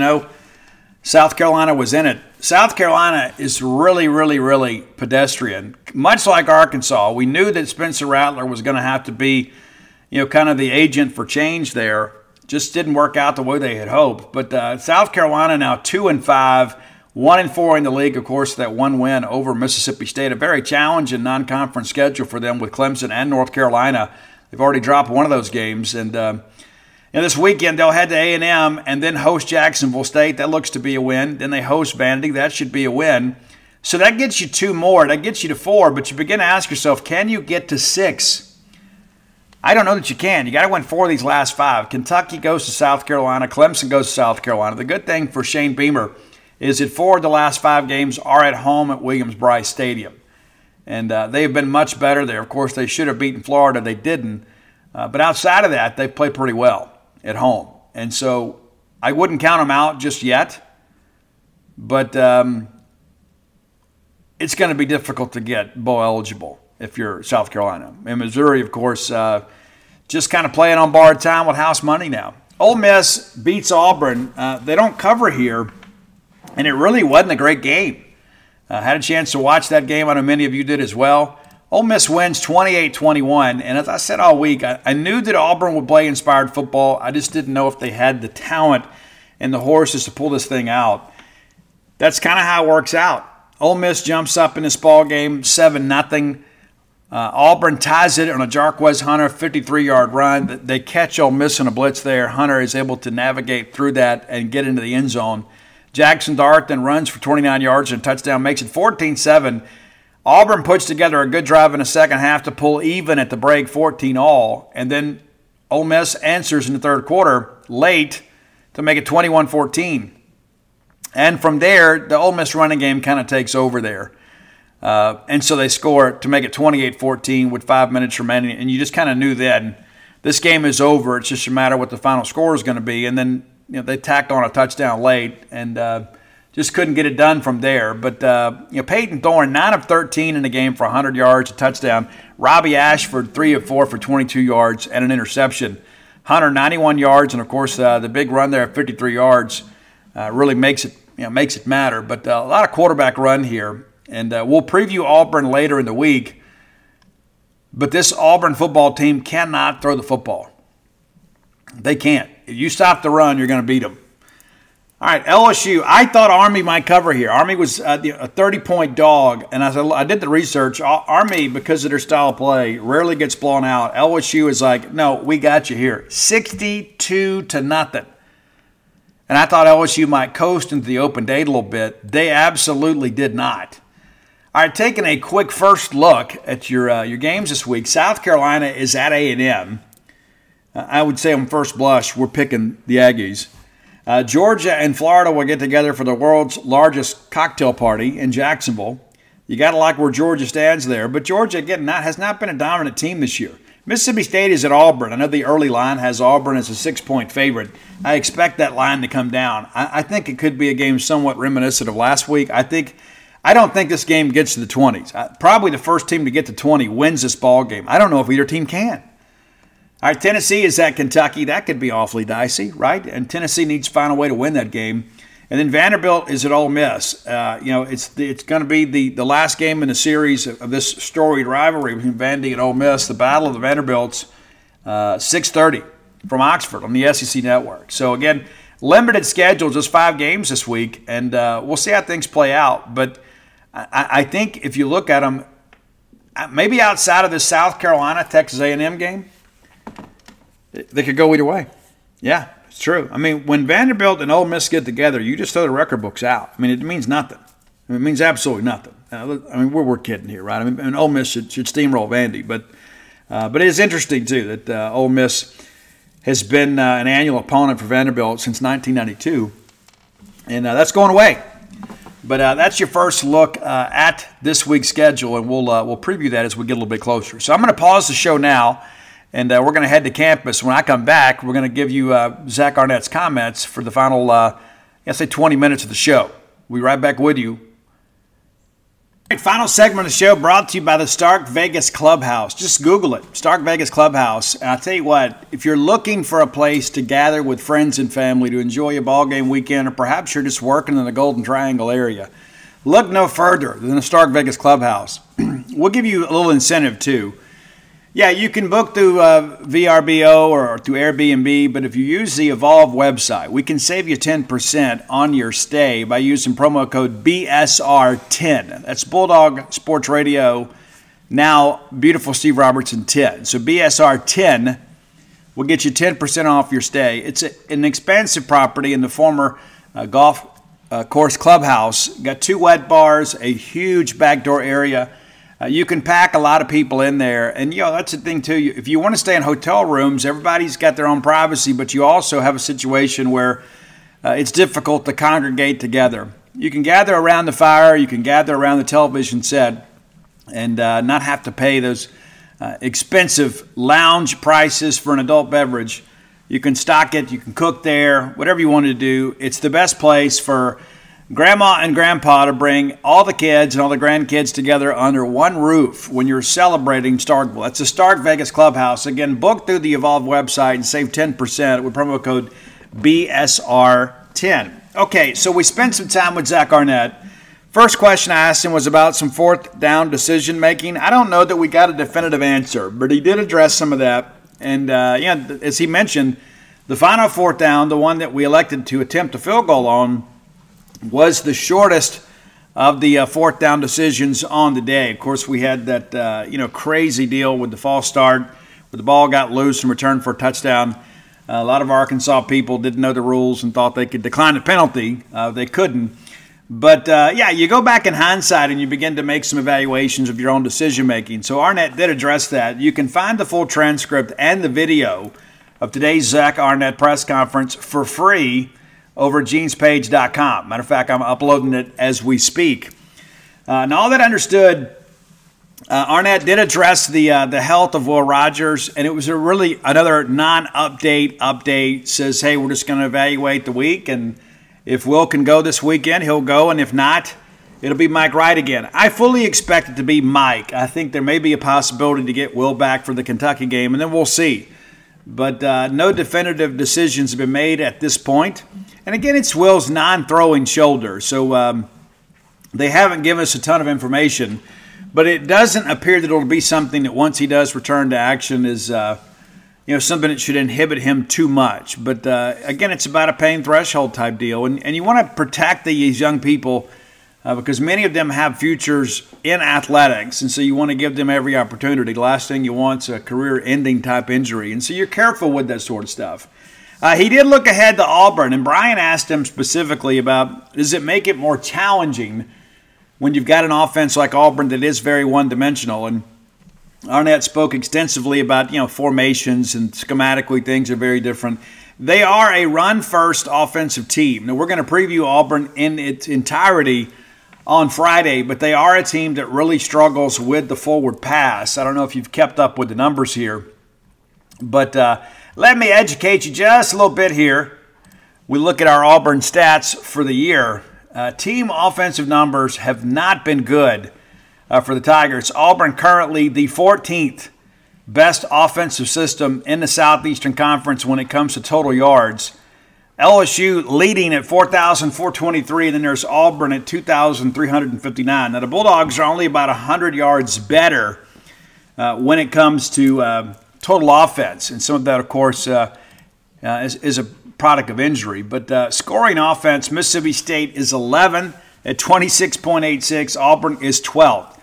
South Carolina was in it. South Carolina is really, really, really pedestrian. Much like Arkansas, we knew that Spencer Rattler was going to have to be, kind of the agent for change there. Just didn't work out the way they had hoped. But South Carolina now 2-5. 1-4 in the league, of course, that one win over Mississippi State. A very challenging non-conference schedule for them with Clemson and North Carolina. They've already dropped one of those games. And this weekend they'll head to A&M and then host Jacksonville State. That looks to be a win. Then they host Vandy. That should be a win. So that gets you 2 more. That gets you to 4. But you begin to ask yourself, can you get to 6? I don't know that you can. You got to win 4 of these last 5. Kentucky goes to South Carolina. Clemson goes to South Carolina. The good thing for Shane Beamer is that 4 of the last 5 games are at home at Williams-Brice Stadium. And they have been much better there. Of course, they should have beaten Florida. They didn't. But outside of that, they play pretty well at home. And so I wouldn't count them out just yet. But it's going to be difficult to get bowl eligible if you're South Carolina. And Missouri, of course, just kind of playing on borrowed time with house money now. Ole Miss beats Auburn. They don't cover here. And it really wasn't a great game. Had a chance to watch that game. I know many of you did as well. Ole Miss wins 28-21. And as I said all week, I knew that Auburn would play inspired football. I just didn't know if they had the talent and the horses to pull this thing out. That's kind of how it works out. Ole Miss jumps up in this ball game, 7-0. Auburn ties it on a Jarquez Hunter 53-yard run. They catch Ole Miss in a blitz there. Hunter is able to navigate through that and get into the end zone. Jackson Dart then runs for 29 yards and a touchdown, makes it 14-7. Auburn puts together a good drive in the second half to pull even at the break, 14-all. And then Ole Miss answers in the third quarter late to make it 21-14. And from there, the Ole Miss running game kind of takes over there. And so they score to make it 28-14 with 5 minutes remaining. And you just kind of knew then this game is over. It's just a matter of what the final score is going to be. And then they tacked on a touchdown late and just couldn't get it done from there. But, Peyton Thorne, 9 of 13 in the game for 100 yards, a touchdown. Robbie Ashford, 3 of 4 for 22 yards and an interception. Hunter, 91 yards, and, of course, the big run there at 53 yards really makes it matter. But a lot of quarterback run here. And we'll preview Auburn later in the week. But this Auburn football team cannot throw the football. They can't. If you stop the run, you're going to beat them. All right, LSU. I thought Army might cover here. Army was a 30-point dog, and I did the research. Army, because of their style of play, rarely gets blown out. LSU is like, no, we got you here. 62-0. And I thought LSU might coast into the open date a little bit. They absolutely did not. All right, taking a quick first look at your games this week. South Carolina is at A&M. I would say on first blush, we're picking the Aggies. Georgia and Florida will get together for the world's largest cocktail party in Jacksonville. You got to like where Georgia stands there. But Georgia, again, has not been a dominant team this year. Mississippi State is at Auburn. I know the early line has Auburn as a 6-point favorite. I expect that line to come down. I think it could be a game somewhat reminiscent of last week. I don't think this game gets to the 20s. Probably the first team to get to 20 wins this ball game. I don't know if either team can. All right, Tennessee is at Kentucky. That could be awfully dicey, right? And Tennessee needs to find a way to win that game. And then Vanderbilt is at Ole Miss. It's going to be the last game in the series of this storied rivalry between Vandy and Ole Miss. The Battle of the Vanderbilts, 6:30 from Oxford on the SEC Network. So again, limited schedule, just 5 games this week, and we'll see how things play out. But I think if you look at them, maybe outside of the South Carolina Texas A&M game, they could go either way. Yeah, it's true. I mean, when Vanderbilt and Ole Miss get together, you just throw the record books out. I mean, it means nothing. It means absolutely nothing. I mean, we're kidding here, right? I mean, Ole Miss should steamroll Vandy, but it is interesting too that Ole Miss has been an annual opponent for Vanderbilt since 1992, and that's going away. But that's your first look at this week's schedule, and we'll preview that as we get a little bit closer. So I'm going to pause the show now, and we're going to head to campus. When I come back, we're going to give you Zach Arnett's comments for the final, I'd say 20 minutes of the show. We'll be right back with you. All right, final segment of the show brought to you by the Stark Vegas Clubhouse. Just Google it, Stark Vegas Clubhouse. And I'll tell you what, if you're looking for a place to gather with friends and family to enjoy a ball game weekend, or perhaps you're just working in the Golden Triangle area, look no further than the Stark Vegas Clubhouse. We'll give you a little incentive too. Yeah, you can book through VRBO or through Airbnb, but if you use the Evolve website, we can save you 10% on your stay by using promo code BSR10. That's Bulldog Sports Radio, now beautiful Steve Robertson 10. So BSR10 will get you 10% off your stay. It's an expansive property in the former golf course clubhouse. Got 2 wet bars, a huge back door area. You can pack a lot of people in there. And, that's the thing, too. If you want to stay in hotel rooms, everybody's got their own privacy, but you also have a situation where it's difficult to congregate together. You can gather around the fire. You can gather around the television set and not have to pay those expensive lounge prices for an adult beverage. You can stock it. You can cook there, whatever you want to do. It's the best place for Grandma and Grandpa to bring all the kids and all the grandkids together under one roof when you're celebrating Starkville. That's the Stark Vegas Clubhouse. Again, book through the Evolve website and save 10% with promo code BSR10. Okay, so we spent some time with Zach Arnett. First question I asked him was about some 4th down decision making. I don't know that we got a definitive answer, but he did address some of that. And, as he mentioned, the final 4th down, the one that we elected to attempt a field goal on, was the shortest of the 4th down decisions on the day. Of course, we had that crazy deal with the false start, where the ball got loose and returned for a touchdown. A lot of Arkansas people didn't know the rules and thought they could decline the penalty. They couldn't. But, you go back in hindsight and you begin to make some evaluations of your own decision-making. So Arnett did address that. You can find the full transcript and the video of today's Zach Arnett press conference for free over at genespage.com. Matter of fact, I'm uploading it as we speak. Now, all that understood, Arnett did address the health of Will Rogers, and it was really another non-update update. Says, hey, we're just going to evaluate the week, and if Will can go this weekend, he'll go, and if not, it'll be Mike Wright again. I fully expect it to be Mike. I think there may be a possibility to get Will back for the Kentucky game, and then we'll see. But no definitive decisions have been made at this point. And again, it's Will's non-throwing shoulder, so they haven't given us a ton of information. But it doesn't appear that it'll be something that once he does return to action is something that should inhibit him too much. But again, it's about a pain threshold type deal. And you want to protect these young people because many of them have futures in athletics, and so you want to give them every opportunity. The last thing you want is a career-ending type injury, and so you're careful with that sort of stuff. He did look ahead to Auburn, and Brian asked him specifically about, does it make it more challenging when you've got an offense like Auburn that is very one-dimensional? And Arnett spoke extensively about, formations and schematically things are very different. They are a run-first offensive team. Now, we're going to preview Auburn in its entirety on Friday, but they are a team that really struggles with the forward pass. I don't know if you've kept up with the numbers here, but let me educate you just a little bit here. We look at our Auburn stats for the year. Team offensive numbers have not been good for the Tigers. Auburn currently the 14th best offensive system in the Southeastern Conference when it comes to total yards. LSU leading at 4,423, and then there's Auburn at 2,359. Now, the Bulldogs are only about 100 yards better when it comes to total offense, and some of that, of course, is a product of injury. But scoring offense, Mississippi State is 11 at 26.86. Auburn is 12th.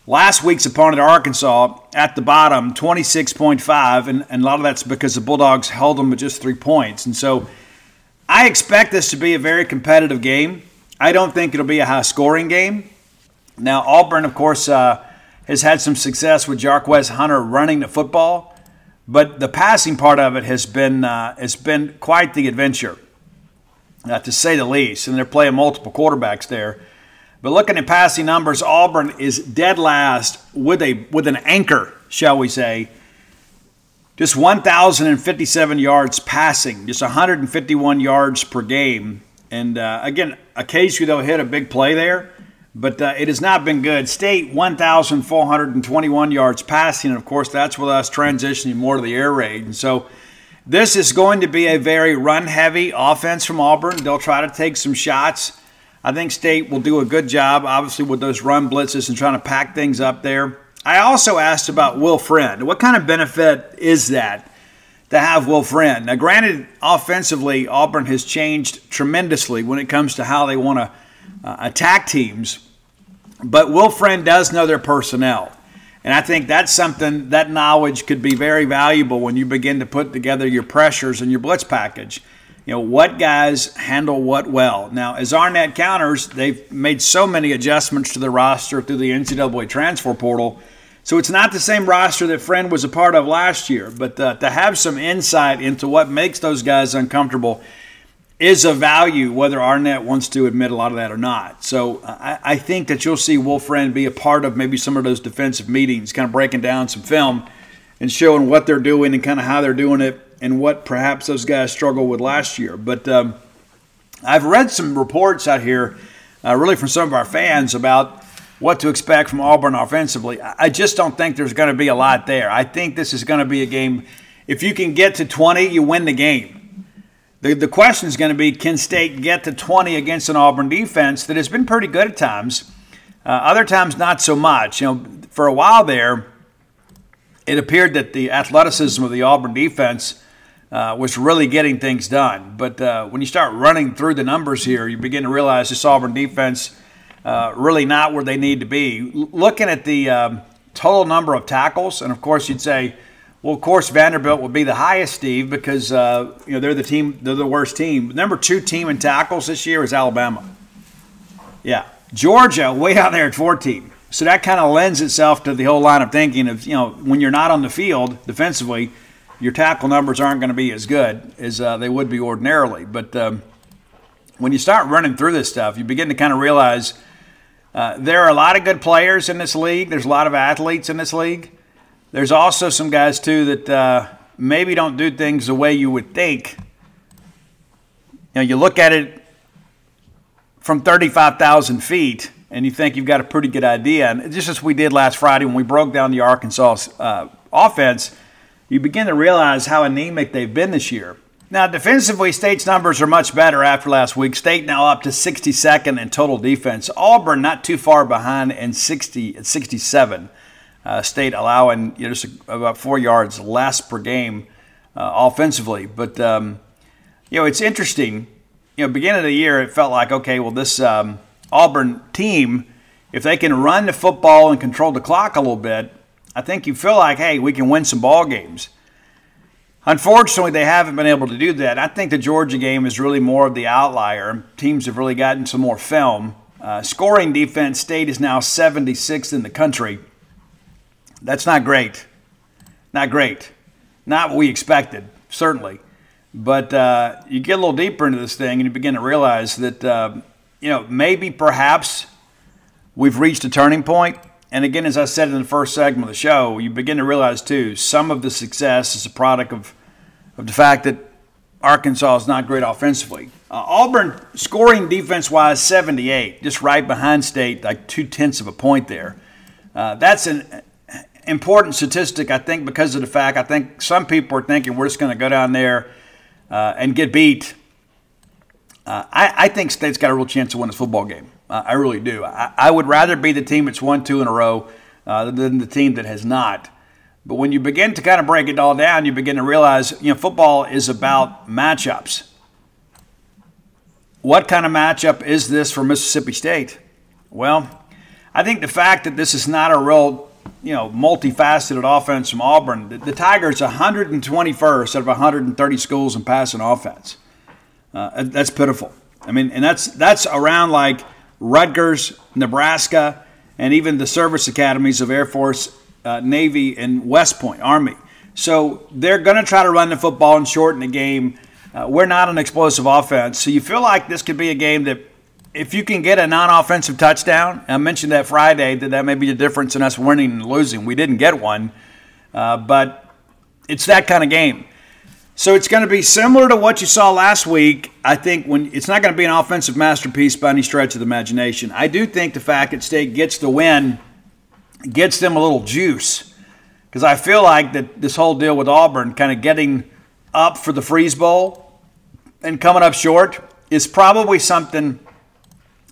Last week's opponent, Arkansas, at the bottom, 26.5, and a lot of that's because the Bulldogs held them with just 3 points. And so I expect this to be a very competitive game. I don't think it'll be a high-scoring game. Now, Auburn, of course, has had some success with Jarquez Hunter running the football, but the passing part of it has been quite the adventure, to say the least. And they're playing multiple quarterbacks there. But looking at passing numbers, Auburn is dead last with an anchor, shall we say. Just 1,057 yards passing, just 151 yards per game. And again, occasionally they'll hit a big play there, but it has not been good. State, 1,421 yards passing, and of course that's with us transitioning more to the air raid. And so this is going to be a very run-heavy offense from Auburn. They'll try to take some shots. I think State will do a good job, obviously, with those run blitzes and trying to pack things up there. I also asked about Will Friend. What kind of benefit is that to have Will Friend? Now, granted, offensively, Auburn has changed tremendously when it comes to how they want to attack teams. But Will Friend does know their personnel. And I think that's something, that knowledge could be very valuable when you begin to put together your pressures and your blitz package. You know, what guys handle what well. Now, as Arnett counters, they've made so many adjustments to the roster through the NCAA transfer portal. So it's not the same roster that Friend was a part of last year. But to have some insight into what makes those guys uncomfortable is of value, whether Arnett wants to admit a lot of that or not. So I think that you'll see Will Friend be a part of maybe some of those defensive meetings, kind of breaking down some film and showing what they're doing and kind of how they're doing it, and what perhaps those guys struggled with last year. But I've read some reports out here, really from some of our fans, about what to expect from Auburn offensively. I just don't think there's going to be a lot there. I think this is going to be a game, if you can get to 20, you win the game. The question is going to be, can State get to 20 against an Auburn defense that has been pretty good at times, other times not so much. You know, for a while there, it appeared that the athleticism of the Auburn defense was really getting things done. But when you start running through the numbers here, you begin to realize this Auburn defense really not where they need to be. Looking at the total number of tackles, and of course you'd say, well, of course Vanderbilt would be the highest, Steve, because they're the worst team. Number 2 team in tackles this year is Alabama. Yeah, Georgia way out there at 14. So that kind of lends itself to the whole line of thinking of, when you're not on the field defensively, your tackle numbers aren't going to be as good as they would be ordinarily. But when you start running through this stuff, you begin to kind of realize there are a lot of good players in this league. There's a lot of athletes in this league. There's also some guys, too, that maybe don't do things the way you would think. You look at it from 35,000 feet, and you think you've got a pretty good idea. And just as we did last Friday when we broke down the Arkansas offense, you begin to realize how anemic they've been this year. Now, defensively, State's numbers are much better after last week. State now up to 62nd in total defense. Auburn not too far behind and 67. State allowing just about 4 yards less per game offensively. But, it's interesting. Beginning of the year, it felt like, okay, well, this Auburn team, if they can run the football and control the clock a little bit, I think you feel like, hey, we can win some ball games. Unfortunately, they haven't been able to do that. I think the Georgia game is really more of the outlier. Teams have really gotten some more film. Scoring defense, State is now 76th in the country. That's not great. Not great. Not what we expected, certainly. But you get a little deeper into this thing and you begin to realize that, maybe perhaps we've reached a turning point. And again, as I said in the first segment of the show, you begin to realize, too, some of the success is a product of the fact that Arkansas is not great offensively. Auburn, scoring defense-wise, 78, just right behind State, like 0.2 of a point there. That's an important statistic, I think, because of the fact I think some people are thinking we're just going to go down there and get beat I think State's got a real chance to win this football game. I really do. I would rather be the team that's won 2 in a row than the team that has not. But when you begin to kind of break it all down, you begin to realize, football is about matchups. What kind of matchup is this for Mississippi State? Well, I think the fact that this is not a real, multifaceted offense from Auburn, the Tigers 121st out of 130 schools in passing offense. That's pitiful. I mean, and that's around like Rutgers, Nebraska, and even the service academies of Air Force, Navy, and West Point, Army. So they're going to try to run the football and shorten the game. We're not an explosive offense. So you feel like this could be a game that if you can get a non-offensive touchdown, I mentioned that Friday that may be the difference in us winning and losing. We didn't get one, but it's that kind of game. So it's going to be similar to what you saw last week. I think when it's not going to be an offensive masterpiece by any stretch of the imagination. I do think the fact that State gets the win gets them a little juice, because I feel like that this whole deal with Auburn kind of getting up for the Freeze Bowl and coming up short is probably something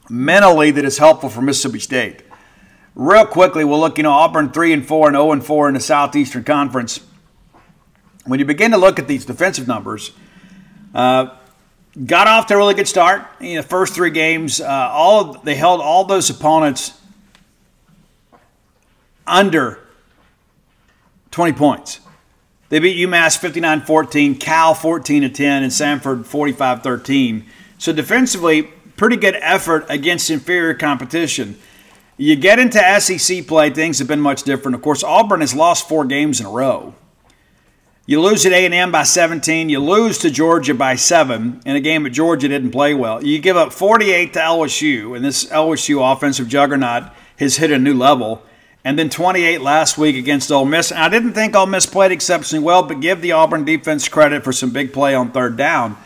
mentally that is helpful for Mississippi State. Real quickly, we'll look, Auburn 3-4 and 0-4 in the Southeastern Conference. When you begin to look at these defensive numbers, got off to a really good start. The first 3 games, they held all those opponents under 20 points. They beat UMass 59-14, Cal 14-10, and Samford 45-13. So defensively, pretty good effort against inferior competition. You get into SEC play, things have been much different. Of course, Auburn has lost 4 games in a row. You lose at A&M by 17. You lose to Georgia by 7 in a game that Georgia didn't play well. You give up 48 to LSU, and this LSU offensive juggernaut has hit a new level. And then 28 last week against Ole Miss. And I didn't think Ole Miss played exceptionally well, but give the Auburn defense credit for some big play on 3rd down.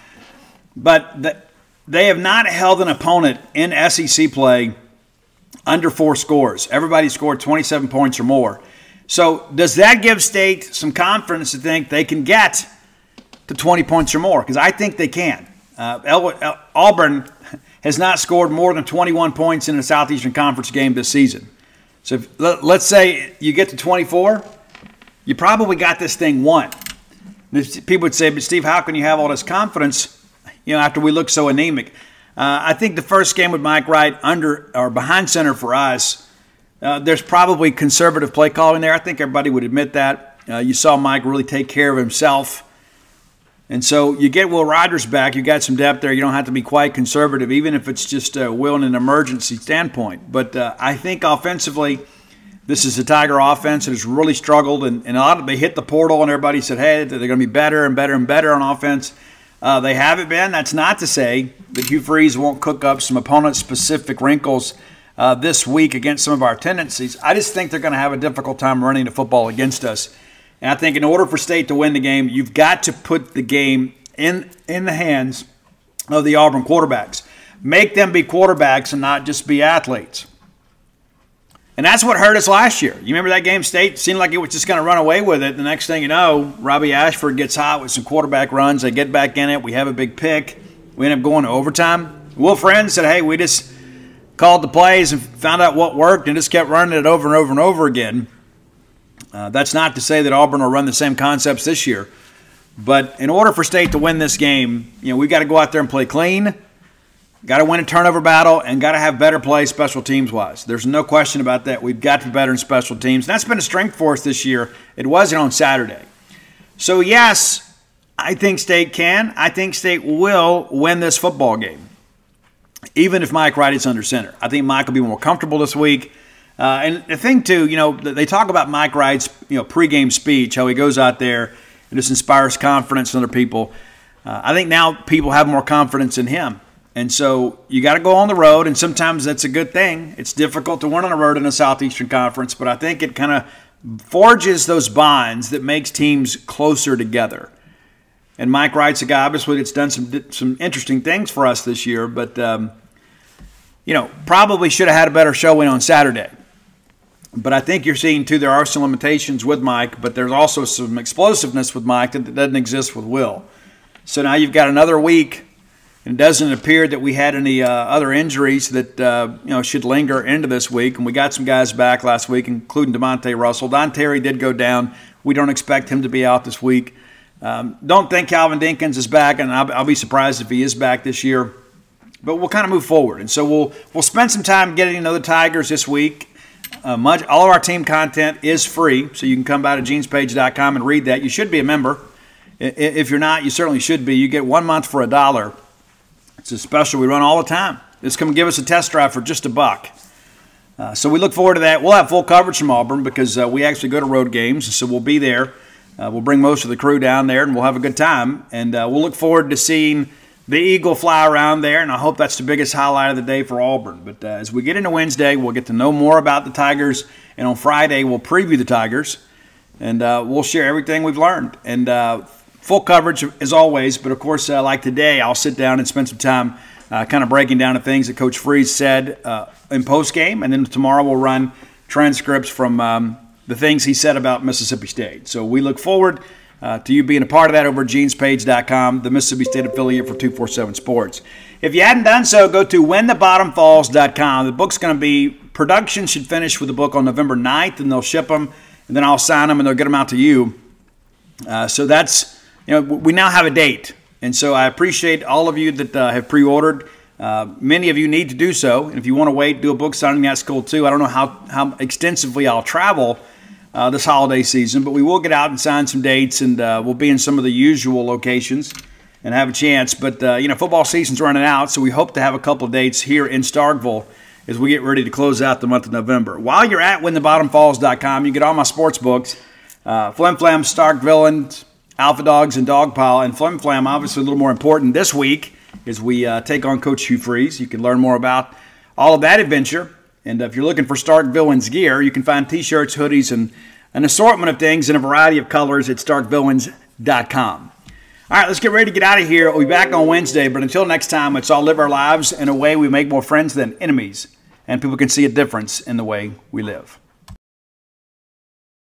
But they have not held an opponent in SEC play under 4 scores. Everybody scored 27 points or more. So does that give State some confidence to think they can get to 20 points or more? Because I think they can. Auburn has not scored more than 21 points in a Southeastern Conference game this season. So let's say you get to 24, you probably got this thing won. People would say, but Steve, how can you have all this confidence, after we look so anemic? I think the first game with Mike Wright under or behind center for us, there's probably conservative play calling there. I think everybody would admit that. You saw Mike really take care of himself. And so you get Will Rogers back. You got some depth there. You don't have to be quite conservative, even if it's just Will in an emergency standpoint. But I think offensively, this is a Tiger offense that has really struggled. And a lot of they hit the portal, and everybody said, hey, they're going to be better and better and better on offense. They haven't been. That's not to say that Hugh Freeze won't cook up some opponent-specific wrinkles this week against some of our tendencies. I just think they're going to have a difficult time running the football against us. And I think in order for State to win the game, you've got to put the game in the hands of the Auburn quarterbacks. Make them be quarterbacks and not just be athletes. And that's what hurt us last year. You remember that game? State seemed like it was just going to run away with it. The next thing you know, Robbie Ashford gets hot with some quarterback runs. They get back in it. We have a big pick. We end up going to overtime. Will Friend said, hey, we just called the plays and found out what worked and just kept running it over and over and over again. That's not to say that Auburn will run the same concepts this year. But in order for State to win this game, we've got to go out there and play clean, got to win a turnover battle, and got to have better play special teams-wise. There's no question about that. We've got to be better in special teams. And that's been a strength for us this year. It wasn't on Saturday. So, yes, I think State can. I think State will win this football game, even if Mike Wright is under center. I think Mike will be more comfortable this week. And the thing, too, they talk about Mike Wright's, pregame speech, how he goes out there and just inspires confidence in other people. I think now people have more confidence in him. And so you got to go on the road, and sometimes that's a good thing. It's difficult to win on the road in the Southeastern Conference, but I think it kind of forges those bonds that makes teams closer together. And Mike Wright's a guy, obviously, that's done some interesting things for us this year, but, probably should have had a better showing on Saturday. But I think you're seeing, too, there are some limitations with Mike, but there's also some explosiveness with Mike that doesn't exist with Will. So now you've got another week, And it doesn't appear that we had any other injuries that should linger into this week. And we got some guys back last week, including DeMonte Russell. Don Terry did go down. We don't expect him to be out this week. Don't think Calvin Dinkins is back, and I'll be surprised if he is back this year. But we'll kind of move forward. And so we'll spend some time getting to know the Tigers this week. All of our team content is free, so you can come by to genespage.com and read that. You should be a member. If you're not, you certainly should be. You get 1 month for $1. It's a special we run all the time. Just come give us a test drive for just $1. So we look forward to that. We'll have full coverage from Auburn because we actually go to road games, so we'll be there. We'll bring most of the crew down there, and we'll have a good time. And we'll look forward to seeing the Eagle fly around there, and I hope that's the biggest highlight of the day for Auburn. But as we get into Wednesday, we'll get to know more about the Tigers, and on Friday we'll preview the Tigers, and we'll share everything we've learned. And full coverage as always, but of course, like today, I'll sit down and spend some time kind of breaking down the things that Coach Freeze said in postgame, and then tomorrow we'll run transcripts from the things he said about Mississippi State. So we look forward to you being a part of that over at genespage.com, the Mississippi State affiliate for 247 Sports. If you hadn't done so, go to whenthebottomfalls.com. The book's going to be, production should finish with the book on November 9th, and they'll ship them, and then I'll sign them, and they'll get them out to you. So that's, we now have a date. And so I appreciate all of you that have pre-ordered. Many of you need to do so. And if you want to wait, do a book signing, that's cool too. I don't know how extensively I'll travel this holiday season, but we will get out and sign some dates, and we'll be in some of the usual locations and have a chance. But, football season's running out, so we hope to have a couple of dates here in Starkville as we get ready to close out the month of November. While you're at whenthebottomfalls.com, you get all my sports books, Flim Flam, Starkville, Alpha Dogs, and Dogpile. And Flim Flam, obviously a little more important this week as we take on Coach Hugh Freeze. You can learn more about all of that adventure. And if you're looking for Starkvilleans gear, you can find T-shirts, hoodies, and an assortment of things in a variety of colors at starkvilleans.com. All right, let's get ready to get out of here. We'll be back on Wednesday. But until next time, let's all live our lives in a way we make more friends than enemies. And people can see a difference in the way we live.